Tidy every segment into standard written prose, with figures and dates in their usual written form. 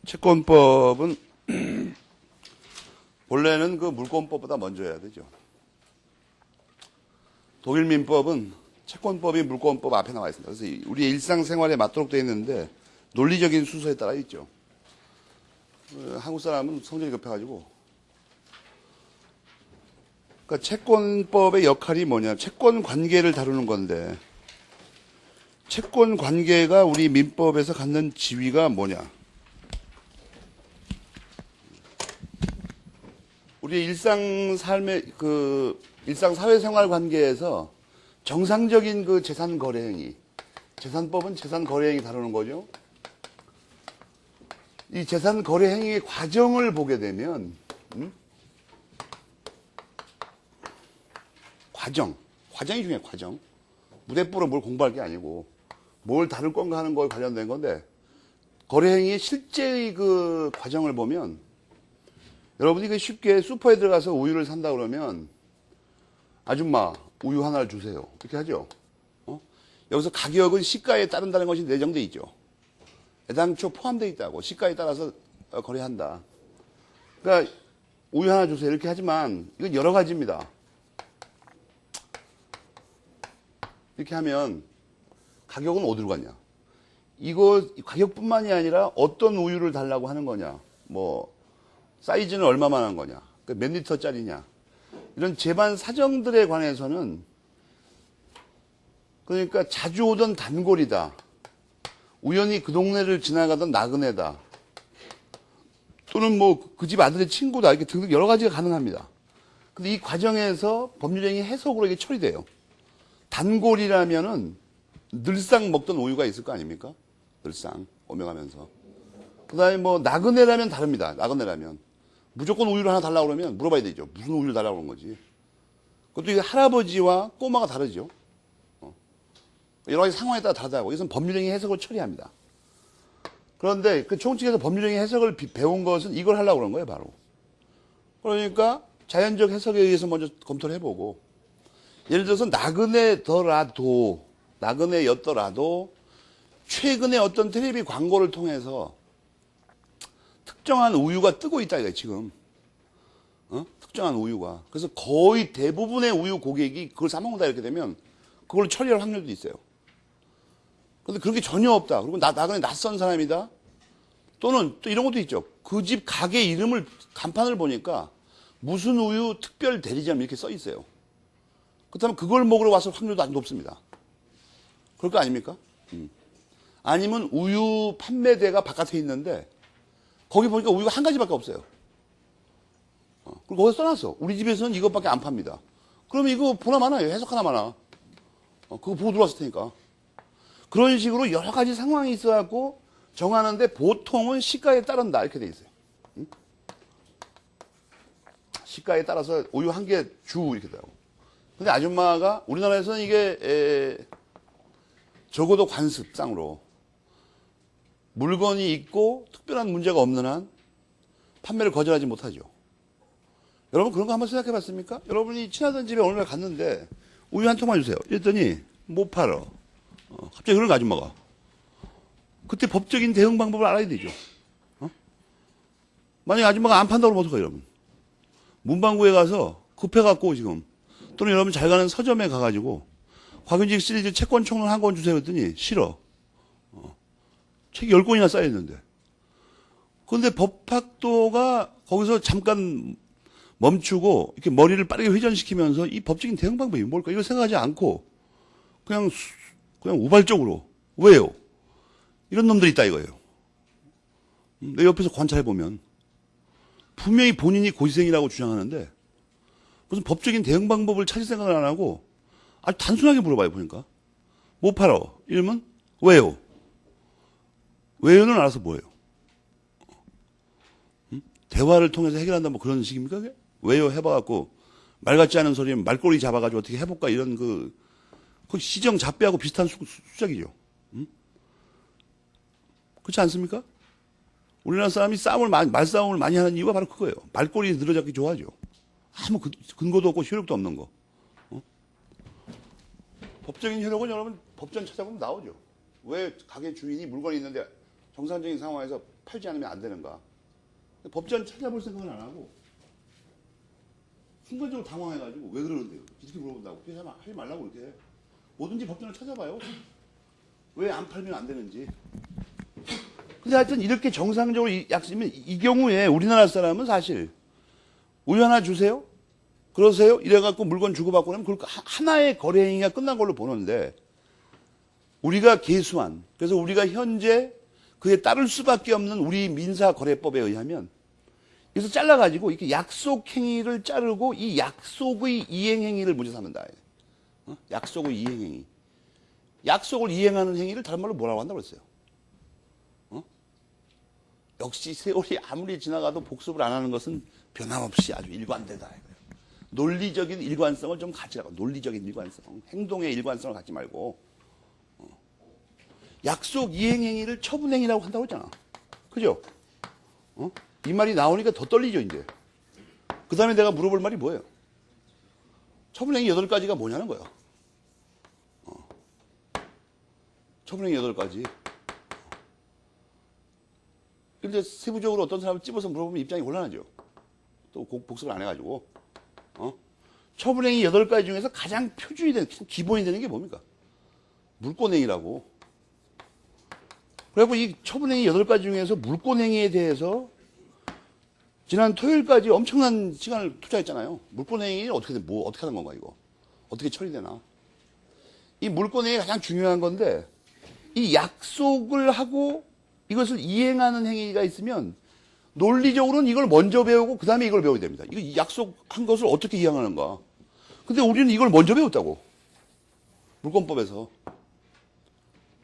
채권법은 원래는 그 물권법보다 먼저 해야 되죠. 독일 민법은 채권법이 물권법 앞에 나와 있습니다. 그래서 우리의 일상생활에 맞도록 되어 있는데 논리적인 순서에 따라 있죠. 한국 사람은 성질이 급해가지고. 그러니까 채권법의 역할이 뭐냐. 채권 관계를 다루는 건데 채권 관계가 우리 민법에서 갖는 지위가 뭐냐. 우리 일상 삶의 일상 사회생활 관계에서 정상적인 그 재산 거래 행위, 재산법은 재산 거래 행위 다루는 거죠. 이 재산 거래 행위의 과정을 보게 되면, 과정이 중요해, 과정. 무대뽀로 뭘 공부할 게 아니고, 뭘 다룰 건가 하는 거에 관련된 건데, 거래 행위의 실제의 그 과정을 보면, 여러분이 그 쉽게 슈퍼에 들어가서 우유를 산다 그러면, 아줌마, 우유 하나를 주세요. 이렇게 하죠. 여기서 가격은 시가에 따른다는 것이 내정돼 있죠. 애당초 포함되어 있다고. 시가에 따라서 거래한다. 그러니까 우유 하나 주세요. 이렇게 하지만 이건 여러 가지입니다. 이렇게 하면 가격은 어디로 갔냐. 이거 가격뿐만이 아니라 어떤 우유를 달라고 하는 거냐. 뭐 사이즈는 얼마만 한 거냐. 몇 리터짜리냐. 이런 재반 사정들에 관해서는 그러니까 자주 오던 단골이다. 우연히 그 동네를 지나가던 나그네다. 또는 뭐 그 집 아들의 친구다. 이렇게 등등 여러 가지가 가능합니다. 근데 이 과정에서 법률행위 해석으로 이게 처리돼요. 단골이라면은 늘상 먹던 우유가 있을 거 아닙니까? 늘상 오며가면서. 그 다음에 뭐 나그네라면 다릅니다. 나그네라면. 무조건 우유를 하나 달라고 그러면 물어봐야 되죠. 무슨 우유를 달라고 그런 거지. 그것도 이게 할아버지와 꼬마가 다르죠. 여러 가지 상황에 따라 다르다고. 이것은 법률행위 해석을 처리합니다. 그런데 그 총칙에서 법률행위 해석을 배운 것은 이걸 하려고 그런 거예요, 바로. 그러니까 자연적 해석에 의해서 먼저 검토를 해보고, 예를 들어서 나그네였더라도 최근에 어떤 텔레비 광고를 통해서 특정한 우유가 뜨고 있다 이거예요, 지금. 특정한 우유가. 그래서 거의 대부분의 우유 고객이 그걸 사먹는다 이렇게 되면 그걸 처리할 확률도 있어요. 그런데 그런 게 전혀 없다. 그리고 나그네 낯선 사람이다. 또는 또 이런 것도 있죠. 그 집 가게 이름을 간판을 보니까 무슨 우유 특별 대리점 이렇게 써 있어요. 그렇다면 그걸 먹으러 왔을 확률도 아주 높습니다. 그럴 거 아닙니까? 아니면 우유 판매대가 바깥에 있는데 거기 보니까 우유가 한 가지밖에 없어요. 그리고 거기서 써놨어. 우리 집에서는 이것밖에 안 팝니다. 그러면 이거 보나 마나요. 해석 하나 마나. 그거 보고 들어왔을 테니까. 그런 식으로 여러 가지 상황이 있어갖고 정하는데 보통은 시가에 따른다. 이렇게 돼 있어요. 시가에 따라서 우유 한 개 주 이렇게 되고. 근데 아줌마가 우리나라에서는 이게 적어도 관습상으로 물건이 있고 특별한 문제가 없는 한 판매를 거절하지 못하죠. 여러분 그런 거 한번 생각해 봤습니까? 여러분이 친하던 집에 어느 날 갔는데 우유 한 통만 주세요. 이랬더니 못 팔어. 갑자기 그런 거 아줌마가. 그때 법적인 대응 방법을 알아야 되죠. 만약에 아줌마가 안 판다고 그러면 어떡해요, 여러분? 문방구에 가서 급해갖고 지금 또는 여러분 잘 가는 서점에 가가지고 곽윤직 시리즈 채권총론 한 권 주세요 했더니 싫어. 책이 10권이나 쌓여있는데. 그런데 법학도가 거기서 잠깐 멈추고 이렇게 머리를 빠르게 회전시키면서 이 법적인 대응 방법이 뭘까? 이걸 생각하지 않고 그냥 우발적으로. 왜요? 이런 놈들이 있다 이거예요. 내 옆에서 관찰해보면 분명히 본인이 고시생이라고 주장하는데 무슨 법적인 대응 방법을 찾을 생각을 안 하고 아주 단순하게 물어봐요, 보니까. 못 팔어. 이러면 왜요? 왜요는 알아서 뭐예요? 대화를 통해서 해결한다 뭐 그런 식입니까? 그게? 왜요? 해봐갖고 말 같지 않은 소리면 말꼬리 잡아가지고 어떻게 해볼까 이런 거의 시정 잡배하고 비슷한 수작이죠. 그렇지 않습니까? 우리나라 사람이 말싸움을 많이 하는 이유가 바로 그거예요. 말꼬리 늘어잡기 좋아하죠. 아무 근거도 없고 효력도 없는 거. 법적인 효력은 여러분 법전 찾아보면 나오죠. 왜 가게 주인이 물건이 있는데 정상적인 상황에서 팔지 않으면 안 되는가? 법전 찾아볼 생각은 안 하고 순간적으로 당황해가지고 왜 그러는데요? 이렇게 물어본다고. 그렇게 하지 말라고 이렇게. 뭐든지 법전을 찾아봐요. 왜 안 팔면 안 되는지. 근데 하여튼 이렇게 정상적으로 약속이면 이 경우에 우리나라 사람은 사실 우유 하나 주세요? 그러세요? 이래갖고 물건 주고받고 나면 그 하나의 거래 행위가 끝난 걸로 보는데 우리가 계수한, 그래서 우리가 현재 그에 따를 수밖에 없는 우리 민사거래법에 의하면 여기서 잘라가지고 이렇게 약속 행위를 자르고 이 약속의 이행 행위를 문제 삼는다. 약속의 이행 행위. 약속을 이행하는 행위를 다른 말로 뭐라고 한다고 그랬어요? 역시 세월이 아무리 지나가도 복습을 안 하는 것은 변함없이 아주 일관되다. 논리적인 일관성을 좀 가지라고. 논리적인 일관성. 행동의 일관성을 갖지 말고. 약속 이행 행위를 처분 행위라고 한다고 했잖아. 그죠? 이 말이 나오니까 더 떨리죠, 이제. 그 다음에 내가 물어볼 말이 뭐예요? 처분 행위 8가지가 뭐냐는 거예요. 처분 행위 8가지. 근데 세부적으로 어떤 사람을 찝어서 물어보면 입장이 곤란하죠. 또 복습을 안 해가지고. 처분행위 8가지 중에서 가장 표준이 되는, 기본이 되는 게 뭡니까? 물권행위라고. 그래갖고 이 처분행위 8가지 중에서 물권행위에 대해서 지난 토요일까지 엄청난 시간을 투자했잖아요. 물권행위는 어떻게 하는 건가, 이거? 어떻게 처리되나? 이 물권행위가 가장 중요한 건데, 이 약속을 하고 이것을 이행하는 행위가 있으면 논리적으로는 이걸 먼저 배우고 그 다음에 이걸 배워야 됩니다. 이거 약속한 것을 어떻게 이행하는가. 근데 우리는 이걸 먼저 배웠다고. 물권법에서.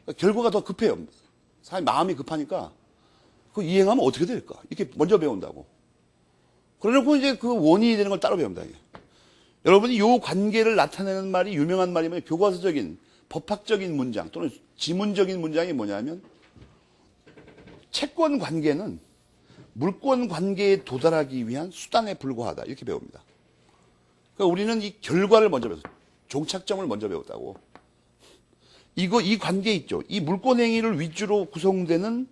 그러니까 결과가 더 급해요. 사람이 마음이 급하니까 그 이행하면 어떻게 될까. 이렇게 먼저 배운다고. 그래놓고 이제 그 원인이 되는 걸 따로 배웁니다. 이게. 여러분이 이 관계를 나타내는 말이 유명한 말이면 교과서적인 법학적인 문장 또는 지문적인 문장이 뭐냐면 채권 관계는 물권 관계에 도달하기 위한 수단에 불과하다. 이렇게 배웁니다. 그러니까 우리는 이 결과를 먼저 배웠어요. 종착점을 먼저 배웠다고. 이 관계 있죠. 이 물권 행위를 위주로 구성되는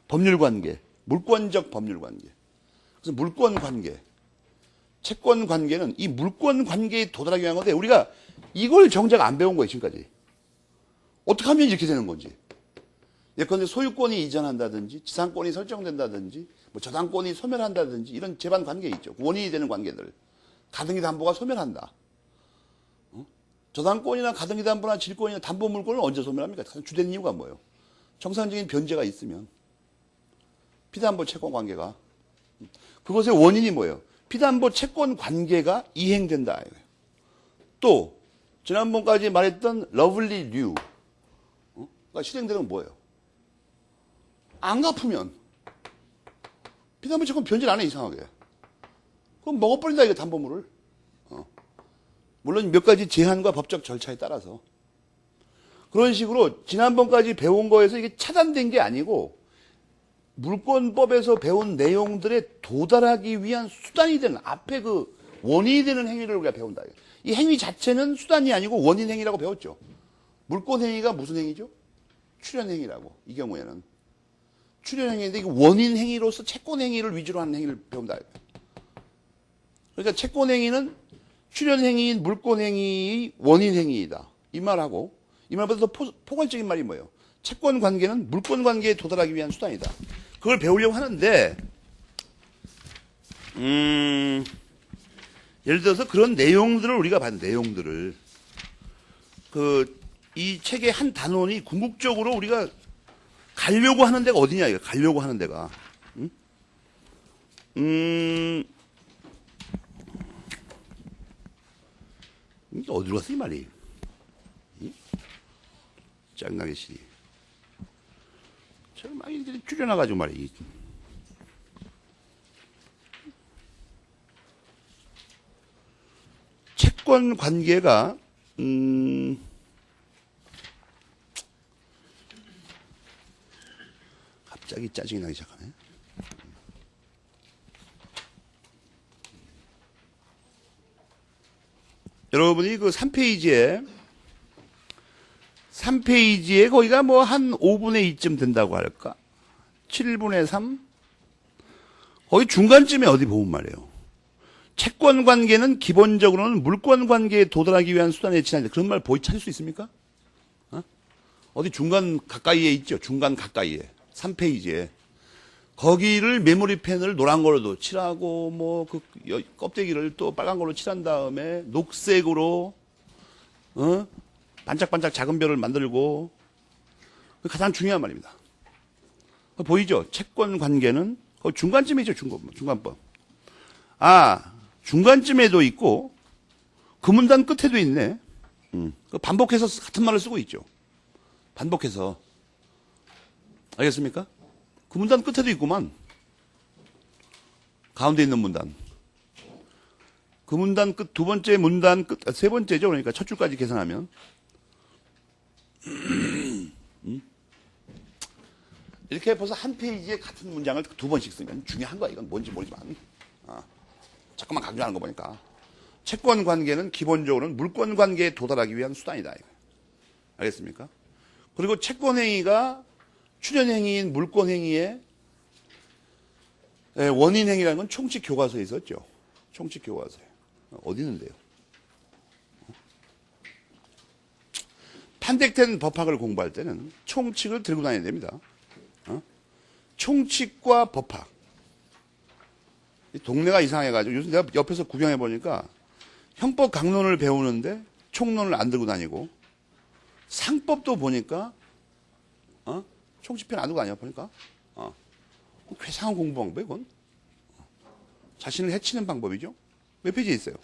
법률 관계, 물권적 법률 관계. 그래서 물권 관계, 채권 관계는 이 물권 관계에 도달하기 위한 건데 우리가 이걸 정작 안 배운 거예요, 지금까지. 어떻게 하면 이렇게 되는 건지. 예컨대 소유권이 이전한다든지 지상권이 설정된다든지 뭐 저당권이 소멸한다든지 이런 재반 관계 있죠. 원인이 되는 관계들. 가등기 담보가 소멸한다. 저당권이나 가등기 담보나 질권이나 담보 물권을 언제 소멸합니까? 주된 이유가 뭐예요? 정상적인 변제가 있으면. 피담보 채권 관계가. 그것의 원인이 뭐예요? 피담보 채권 관계가 이행된다. 또 지난번까지 말했던 러블리 류가 실행되는 건 뭐예요? 안 갚으면 피담보 채권 변제를 안 해, 이상하게. 그럼 먹어버린다, 이거 담보물을. 물론 몇 가지 제한과 법적 절차에 따라서. 그런 식으로 지난번까지 배운 거에서 이게 차단된 게 아니고 물권법에서 배운 내용들에 도달하기 위한 수단이 되는 앞에 그 원인이 되는 행위를 우리가 배운다. 이 행위 자체는 수단이 아니고 원인 행위라고 배웠죠. 물권 행위가 무슨 행위죠? 출연 행위라고. 이 경우에는. 출연 행위인데 이게 원인 행위로서 채권 행위를 위주로 하는 행위를 배운다. 그러니까 채권 행위는 출연 행위인 물권 행위의 원인 행위이다. 이 말하고 이 말보다 더 포괄적인 말이 뭐예요? 채권 관계는 물권 관계에 도달하기 위한 수단이다. 그걸 배우려고 하는데 예를 들어서 그런 내용들을 우리가 봤는 내용들을 이 책의 한 단원이 궁극적으로 우리가 가려고 하는 데가 어디냐, 이거. 가려고 하는 데가. 어디로 갔어, 이 말이? 짱나게 시리. 제가 막 이렇게 줄여놔가지고 말이. 채권 관계가, 갑자기 짜증이 나기 시작하네. 여러분이 그 3페이지에 거기가 뭐 한 5분의 2쯤 된다고 할까? 7분의 3? 거의 중간쯤에 어디 보면 말이에요. 채권 관계는 기본적으로는 물권 관계에 도달하기 위한 수단에 지나는데 그런 말 찾을 수 있습니까? 어디 중간 가까이에 있죠. 중간 가까이에. 3페이지에. 거기를 메모리 펜을 노란 걸로도 칠하고 뭐 그 껍데기를 또 빨간 걸로 칠한 다음에 녹색으로 반짝반짝 작은 별을 만들고 그게 가장 중요한 말입니다. 보이죠? 채권 관계는 거의 중간쯤에 있죠. 중간법. 중간쯤에도 있고 그 문단 끝에도 있네. 반복해서 같은 말을 쓰고 있죠. 반복해서. 알겠습니까? 그 문단 끝에도 있구만. 가운데 있는 문단. 그 문단 끝, 두 번째 문단 끝, 세 번째죠. 그러니까 첫 줄까지 계산하면. 이렇게 벌써 한 페이지에 같은 문장을 두 번씩 쓰면 중요한 거야. 이건 뭔지 모르지만. 자꾸만 강조하는 거 보니까. 채권 관계는 기본적으로는 물권 관계에 도달하기 위한 수단이다. 알겠습니까? 그리고 채권 행위가 출연 행위인 물권 행위의 원인 행위라는 건 총칙 교과서에 있었죠. 총칙 교과서에. 어디 있는데요? 판택된 법학을 공부할 때는 총칙을 들고 다녀야 됩니다. 총칙과 법학. 동네가 이상해가지고 요즘 내가 옆에서 구경해 보니까 형법 강론을 배우는데 총론을 안 들고 다니고 상법도 보니까 총칙편 안 들고 다녀 보니까 괴상한 공부 방법이야 이건. 자신을 해치는 방법이죠. 몇 페이지에 있어요?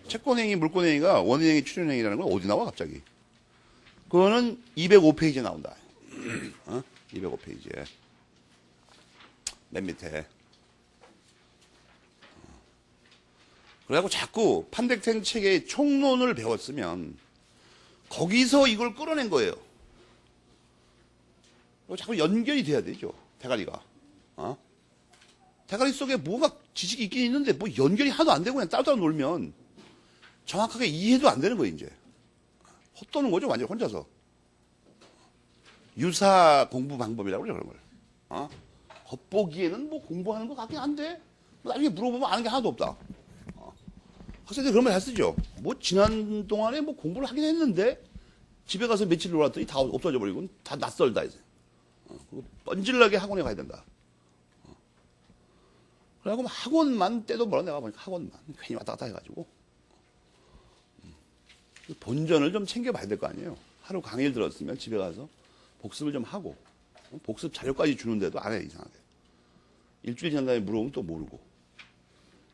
채권행위, 물권행위가 원인행위, 출연행위라는 건 어디 나와 갑자기? 그거는 205페이지에 나온다. 205페이지에. 맨 밑에. 그래갖고 자꾸 판택된 책의 총론을 배웠으면 거기서 이걸 끌어낸 거예요. 자꾸 연결이 돼야 되죠. 대가리가. 대가리 속에 뭐가 지식이 있긴 있는데 뭐 연결이 하나도 안 되고 그냥 따로따로 놀면 정확하게 이해도 안 되는 거예요, 이제. 헛도는 거죠, 완전 혼자서. 유사 공부 방법이라고 그러죠, 그런 걸. 겉보기에는 뭐 공부하는 것 같긴 한데, 나중에 물어보면 아는 게 하나도 없다. 학생들 그런 말 잘 쓰죠. 뭐, 지난 동안에 뭐 공부를 하긴 했는데, 집에 가서 며칠 놀았더니 다 없어져 버리고, 다 낯설다, 이제. 뻔질나게 학원에 가야 된다. 그래갖고 학원만 때도 멀어, 내가 보니까 학원만. 괜히 왔다 갔다 해가지고. 본전을 좀 챙겨봐야 될 거 아니에요. 하루 강의를 들었으면 집에 가서 복습을 좀 하고 복습 자료까지 주는데도 안 해, 이상하게. 일주일 지난 다음에 물어보면 또 모르고.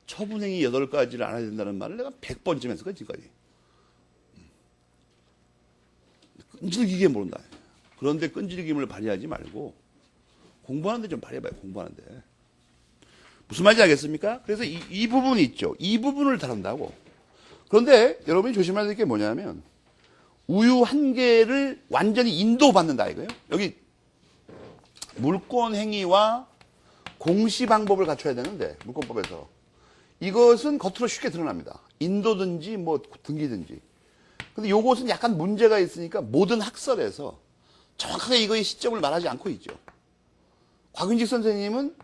처분행위 8가지를 안 해야 된다는 말을 내가 100번쯤 했을 거야, 지금까지. 끈질기게 모른다. 그런데 끈질김을 발휘하지 말고 공부하는데 좀 발휘해봐요, 공부하는데. 무슨 말인지 알겠습니까? 그래서 이 부분이 있죠. 이 부분을 다룬다고. 그런데 여러분이 조심해야 될 게 뭐냐면 우유 한 개를 완전히 인도받는다 이거예요. 여기 물권 행위와 공시 방법을 갖춰야 되는데 물권법에서 이것은 겉으로 쉽게 드러납니다. 인도든지 뭐 등기든지. 근데 요것은 약간 문제가 있으니까 모든 학설에서 정확하게 이거의 시점을 말하지 않고 있죠. 곽윤직 선생님은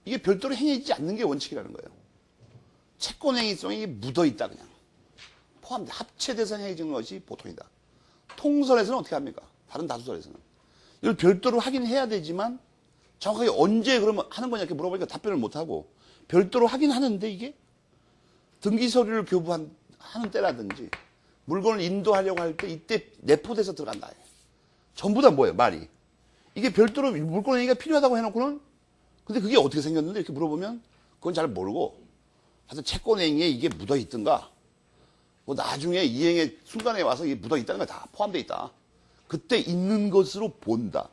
이게 별도로 행해지지 않는 게 원칙이라는 거예요. 채권 행위성이 묻어 있다 그냥. 포함돼. 합체돼서 행해지는 것이 보통이다. 통설에서는 어떻게 합니까? 다른 다수설에서는. 이걸 별도로 하긴 해야 되지만 정확하게 언제 그러면 하는 거냐 이렇게 물어보니까 답변을 못하고 별도로 하긴 하는데 이게 등기 서류를 교부하는 때라든지 물건을 인도하려고 할 때 이때 내포돼서 들어간다. 전부 다 뭐예요? 말이. 이게 별도로 물건 행위가 필요하다고 해놓고는 근데 그게 어떻게 생겼는데 이렇게 물어보면 그건 잘 모르고 하여튼 채권 행위에 이게 묻어 있든가 뭐 나중에 이행의 순간에 와서 이게 묻어 있다는 거 다 포함되어 있다. 그때 있는 것으로 본다.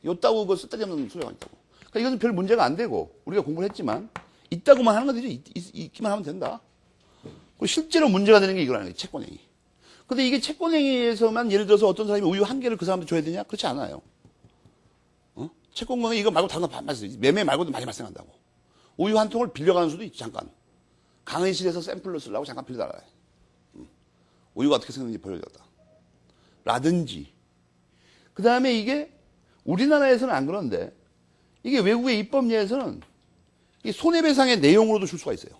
요따구 그 쓸데기 없는 소리가 있다고. 그러니까 이것은 별 문제가 안 되고 우리가 공부를 했지만 있다고만 하는 건 되죠. 있기만 하면 된다. 그리고 실제로 문제가 되는 게 이거라는 거예요. 채권행위. 근데 이게 채권행위에서만 예를 들어서 어떤 사람이 우유 한 개를 그 사람한테 줘야 되냐? 그렇지 않아요. 채권행위 이거 말고 다른 거 발생해. 매매 말고도 많이 발생한다고. 우유 한 통을 빌려가는 수도 있지, 잠깐. 강의실에서 샘플로 쓰려고 잠깐 빌려달라. 우유가 어떻게 생겼는지 보여줬다. 라든지 그 다음에 이게 우리나라에서는 안 그런데 이게 외국의 입법례에서는 이 손해배상의 내용으로도 줄 수가 있어요.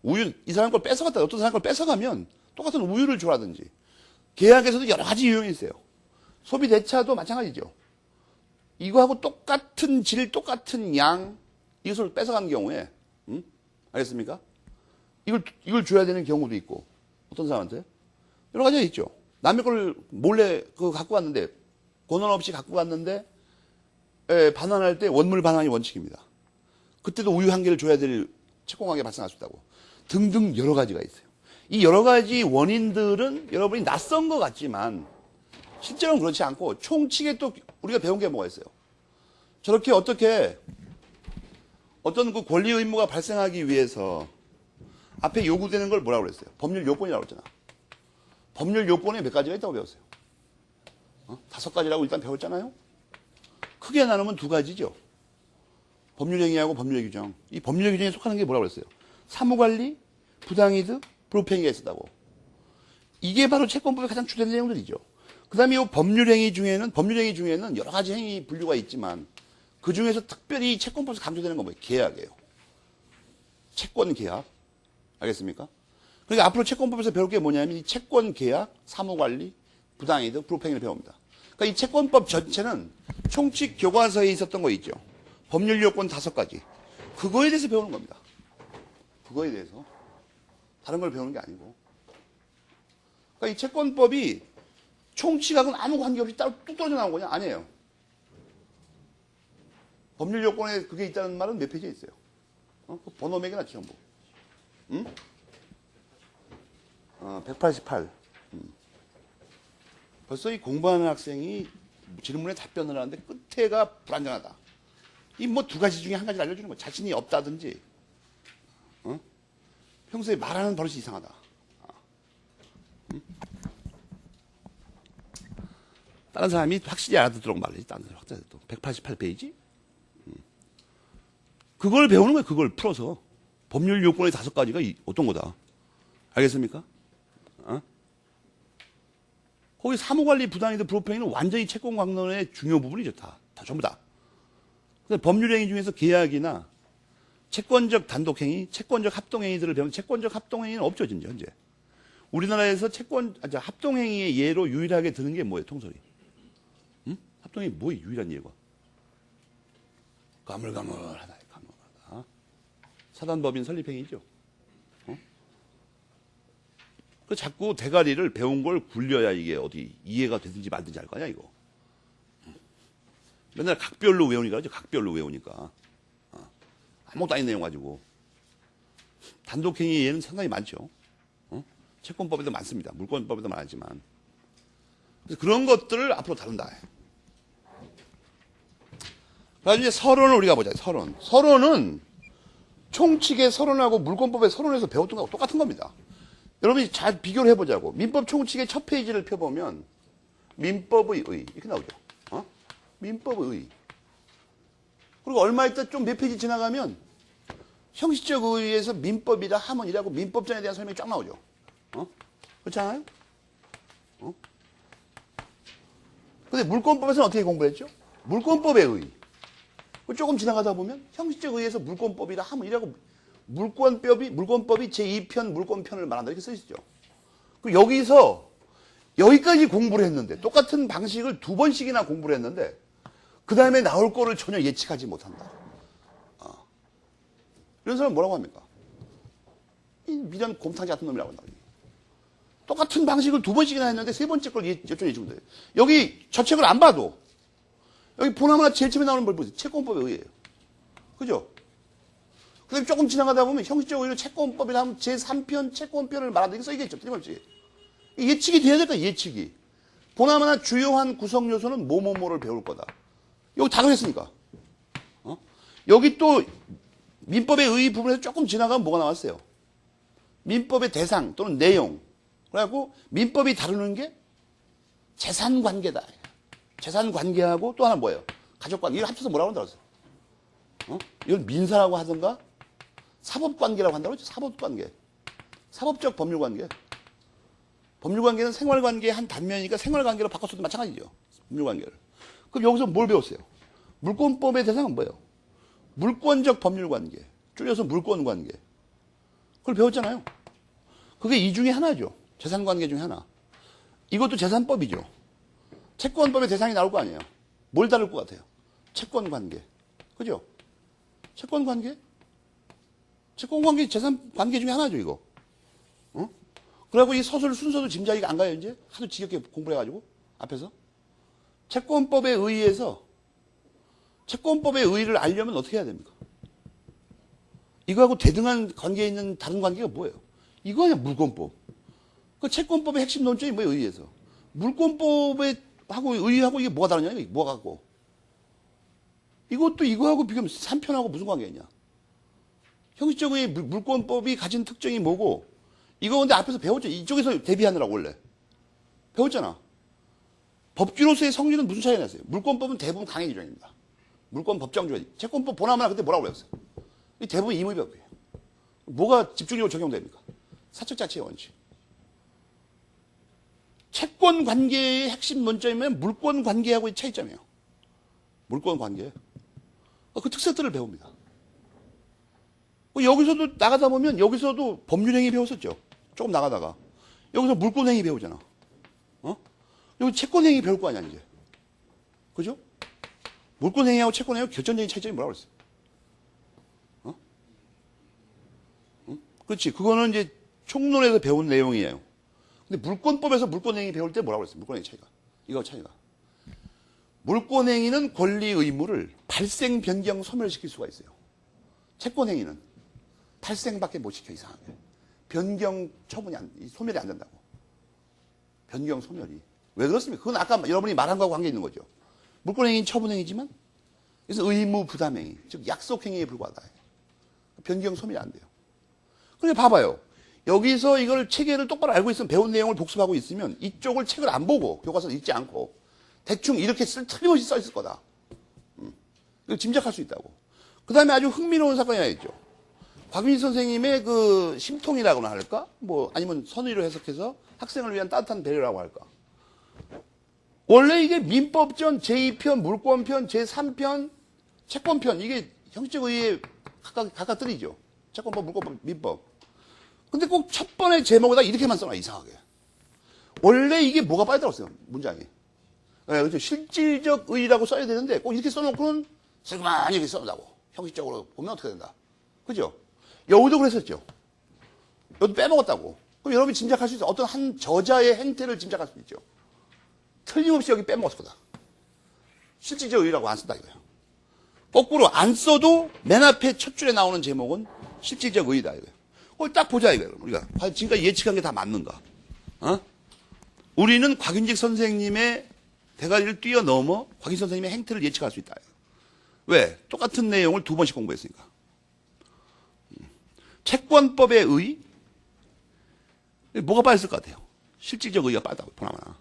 우유, 이 사람 걸 뺏어갔다 어떤 사람 걸 뺏어가면 똑같은 우유를 줘라든지 계약에서도 여러 가지 유형이 있어요. 소비 대차도 마찬가지죠. 이거하고 똑같은 질, 똑같은 양, 이것을 뺏어간 경우에, 알겠습니까? 이걸 줘야 되는 경우도 있고, 어떤 사람한테? 여러 가지가 있죠. 남의 걸 몰래 갖고 갔는데, 권한 없이 갖고 갔는데, 반환할 때 원물 반환이 원칙입니다. 그때도 우유 한 개를 줘야 될 채권관계 발생할 수 있다고. 등등 여러 가지가 있어요. 이 여러 가지 원인들은 여러분이 낯선 것 같지만, 실제로는 그렇지 않고 총칙에 또 우리가 배운 게 뭐가 있어요. 저렇게 어떻게 어떤 그 권리 의무가 발생하기 위해서 앞에 요구되는 걸 뭐라고 그랬어요? 법률 요건이라고 했잖아. 법률 요건에 몇 가지가 있다고 배웠어요? 5가지라고 일단 배웠잖아요. 크게 나누면 2가지죠. 법률행위하고 법률의 규정. 이 법률의 규정에 속하는 게 뭐라고 그랬어요? 사무관리, 부당이득, 불법행위가 있었다고. 이게 바로 채권법의 가장 주된 내용들이죠. 그 다음에 이 법률행위 중에는 여러 가지 행위 분류가 있지만 그 중에서 특별히 채권법에서 강조되는 건 뭐예요? 계약이에요. 채권 계약. 알겠습니까? 그러니까 앞으로 채권법에서 배울 게 뭐냐면 이 채권 계약, 사무관리, 부당이득, 불법행위를 배웁니다. 그러니까 이 채권법 전체는 총칙 교과서에 있었던 거 있죠. 법률 요건 5가지. 그거에 대해서 배우는 겁니다. 그거에 대해서. 다른 걸 배우는 게 아니고. 그러니까 이 채권법이 총칙하고는 아무 관계없이 따로 뚝 떨어져 나온 거냐? 아니에요. 법률 요건에 그게 있다는 말은 몇 페이지에 있어요? 그 번호 매겨놨지, 전부. 응? 188. 벌써 이 공부하는 학생이 질문에 답변을 하는데 끝에가 불안정하다. 이 뭐 2가지 중에 1가지를 알려주는 거야. 자신이 없다든지, 평소에 말하는 버릇이 이상하다. 다른 사람이 확실히 알아듣도록 말이지. 다른 사람이 확실히 또 188페이지? 그걸 배우는 거예요. 그걸 풀어서. 법률 요건의 5가지가 어떤 거다. 알겠습니까? 거기 사무관리 부당이득 불법행위는 완전히 채권강론의 중요 부분이죠. 다 전부 다. 근데 법률행위 중에서 계약이나 채권적 단독행위, 채권적 합동행위들을 배우면 채권적 합동행위는 없죠, 진짜 현재. 우리나라에서 합동행위의 예로 유일하게 드는 게 뭐예요, 통설이? 합동행위 뭐예요, 유일한 예가? 가물가물하다, 가물가물하다. 사단법인 설립행위죠. 그 자꾸 대가리를 배운 걸 굴려야 이게 어디 이해가 되든지 말든지 할 거냐, 이거. 맨날 각별로 외우니까, 그죠? 각별로 외우니까. 아무것도 아닌 내용 가지고. 단독행위 예는 상당히 많죠. 채권법에도 많습니다. 물권법에도 많지만. 그래서 그런 것들을 앞으로 다룬다. 그래서 이제 서론을 우리가 보자. 서론. 서론은 총칙의 서론하고 물권법의 서론에서 배웠던 거하고 똑같은 겁니다. 여러분이 잘 비교를 해보자고. 민법 총칙의 첫 페이지를 펴보면 민법의 의 이렇게 나오죠. 민법의 의. 그리고 얼마 있다 좀 몇 페이지 지나가면 형식적 의의에서 민법이라 하문이라고 민법전에 대한 설명이 쫙 나오죠. 그렇지 않아요? 근데 물권법에서는 어떻게 공부했죠? 물권법의 의. 조금 지나가다 보면 형식적 의의에서 물권법이라 하문이라고 물권법이 제2편 물권편을 말한다 이렇게 써 있죠. 그 여기서 여기까지 공부를 했는데 똑같은 방식을 2번씩이나 공부를 했는데 그 다음에 나올 거를 전혀 예측하지 못한다. 이런 사람은 뭐라고 합니까? 이 미련 곰탕지 같은 놈이라고 한다. 똑같은 방식을 2번씩이나 했는데 3번째 걸 여쭤 예측은 돼요. 여기 저 책을 안 봐도 여기 보나마나 제일 처음에 나오는 걸 보세요. 채권법에 의해요. 그죠? 그 다음에 조금 지나가다 보면 형식적 의의로 채권법이라 하면 제3편 채권편을 말한다. 이게 써있겠죠. 틀림없이. 예측이 돼야 될까? 예측이. 보나마나 주요한 구성 요소는 뭐뭐뭐를 배울 거다. 여기 다 그랬으니까. 여기 또 민법의 의 부분에서 조금 지나가면 뭐가 나왔어요? 민법의 대상 또는 내용. 그래갖고 민법이 다루는 게 재산관계다. 재산관계하고 또 하나 뭐예요? 가족관계. 이걸 합쳐서 뭐라고 한다고 했어요? 이걸 민사라고 하던가 사법관계라고 한다고 했죠. 사법관계. 사법적 법률관계. 법률관계는 생활관계의 한 단면이니까 생활관계로 바꿨어도 마찬가지죠. 법률관계를. 그럼 여기서 뭘 배웠어요? 물권법의 대상은 뭐예요? 물권적 법률관계. 줄여서 물권관계. 그걸 배웠잖아요. 그게 이 중에 하나죠. 재산관계 중에 하나. 이것도 재산법이죠. 채권법의 대상이 나올 거 아니에요. 뭘 다룰 것 같아요? 채권관계. 그죠? 채권관계? 채권관계 재산관계 중에 하나죠, 이거. 어? 그래갖고 이 서술 순서도 짐작이 안 가요, 이제? 하도 지겹게 공부를 해가지고, 앞에서. 채권법에 의해서, 채권법의 의의를 알려면 어떻게 해야 됩니까? 이거하고 대등한 관계에 있는 다른 관계가 뭐예요? 이거 아니야, 물권법. 그 채권법의 핵심 논점이 뭐예요, 의의에서? 물권법에 하고 의의하고 이게 뭐가 다르냐, 이게 뭐가 같고. 이것도 이거하고 비교하면 3편하고 무슨 관계가 있냐? 형식적 의의 물권법이 가진 특징이 뭐고, 이거 근데 앞에서 배웠죠. 이쪽에서 대비하느라고 원래. 배웠잖아. 법규로서의 성질은 무슨 차이가 났어요? 물권법은 대부분 강행 규정입니다. 물권 법정주의. 채권법 보나마나 그때 뭐라고 그랬어요? 대부분 임의법이에요. 뭐가 집중적으로 적용됩니까? 사적 자치의 원칙. 채권 관계의 핵심 논점이면 물권 관계하고의 차이점이에요. 물권 관계. 그 특색들을 배웁니다. 여기서도 나가다 보면 여기서도 법률행위 배웠었죠. 조금 나가다가. 여기서 물권행위 배우잖아. 어? 여기 채권행위 배울 거 아니야, 이제. 그죠? 물권행위하고 채권행위하고 결정적인 차이점이 뭐라고 그랬어요? 어? 응? 그렇지. 그거는 이제 총론에서 배운 내용이에요. 근데 물권법에서 물권행위 배울 때 뭐라고 그랬어요? 물권행위 차이가. 이거 차이가. 물권행위는 권리 의무를 발생, 변경, 소멸시킬 수가 있어요. 채권행위는 발생밖에 못 시켜, 이상하게. 변경, 처분이 소멸이 안 된다고. 변경, 소멸이. 왜 그렇습니까? 그건 아까 여러분이 말한 거하고 관계 있는 거죠. 물권행위는 처분행위지만, 그래서 의무 부담행위, 즉 약속행위에 불과하다. 변경, 소멸이 안 돼요. 그러니까 봐봐요. 여기서 이걸 체계를 똑바로 알고 있으면, 배운 내용을 복습하고 있으면 이쪽을 책을 안 보고 교과서를 읽지 않고 대충 이렇게 틀림없이 써 있을 거다. 이걸 짐작할 수 있다고. 그 다음에 아주 흥미로운 사건이 하나 있죠. 곽민희 선생님의 그 심통이라고나 할까? 뭐 아니면 선의로 해석해서 학생을 위한 따뜻한 배려라고 할까? 원래 이게 민법전 제2편, 물권편, 제3편, 채권편, 이게 형식적 의의에 각각 들이죠. 채권법, 물권법, 민법. 근데 꼭 첫 번의 제목에다 이렇게만 써놔, 이상하게. 원래 이게 뭐가 빠져들었어요, 문장이. 네, 그렇죠. 실질적 의의라고 써야 되는데 꼭 이렇게 써놓고는 슬그머니 이렇게 써놓는다고. 형식적으로 보면 어떻게 된다. 그죠? 여기도 그랬었죠. 여기도 빼먹었다고. 그럼 여러분이 짐작할 수 있어요. 어떤 한 저자의 행태를 짐작할 수 있죠. 틀림없이 여기 빼먹었을 거다. 실질적 의의라고 안 쓴다 이거예요. 거꾸로 안 써도 맨 앞에 첫 줄에 나오는 제목은 실질적 의의다 이거예요. 그걸 딱 보자 이거예요. 우리가 지금까지 예측한 게 다 맞는가? 어? 우리는 곽윤직 선생님의 대가리를 뛰어넘어 곽윤직 선생님의 행태를 예측할 수 있다. 왜? 똑같은 내용을 두 번씩 공부했으니까. 채권법의 의의? 뭐가 빠졌을 것 같아요? 실질적 의의가 빠졌다고, 보나마나.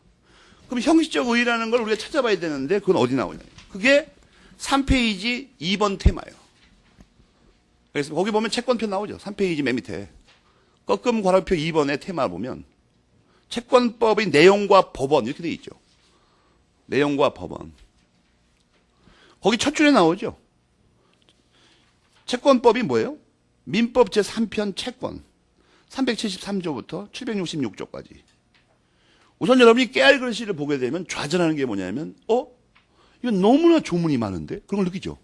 그럼 형식적 의의라는 걸 우리가 찾아봐야 되는데, 그건 어디 나오냐. 그게 3페이지 2번 테마예요. 그래서 거기 보면 채권편 나오죠. 3페이지 맨 밑에. 꺾음 괄호표 2번의 테마 보면, 채권법의 내용과 법원, 이렇게 되어 있죠. 내용과 법원. 거기 첫 줄에 나오죠. 채권법이 뭐예요? 민법 제3편 채권 373조부터 766조까지. 우선 여러분이 깨알 글씨를 보게 되면 좌절하는 게 뭐냐면 이건 너무나 조문이 많은데? 그런 걸 느끼죠.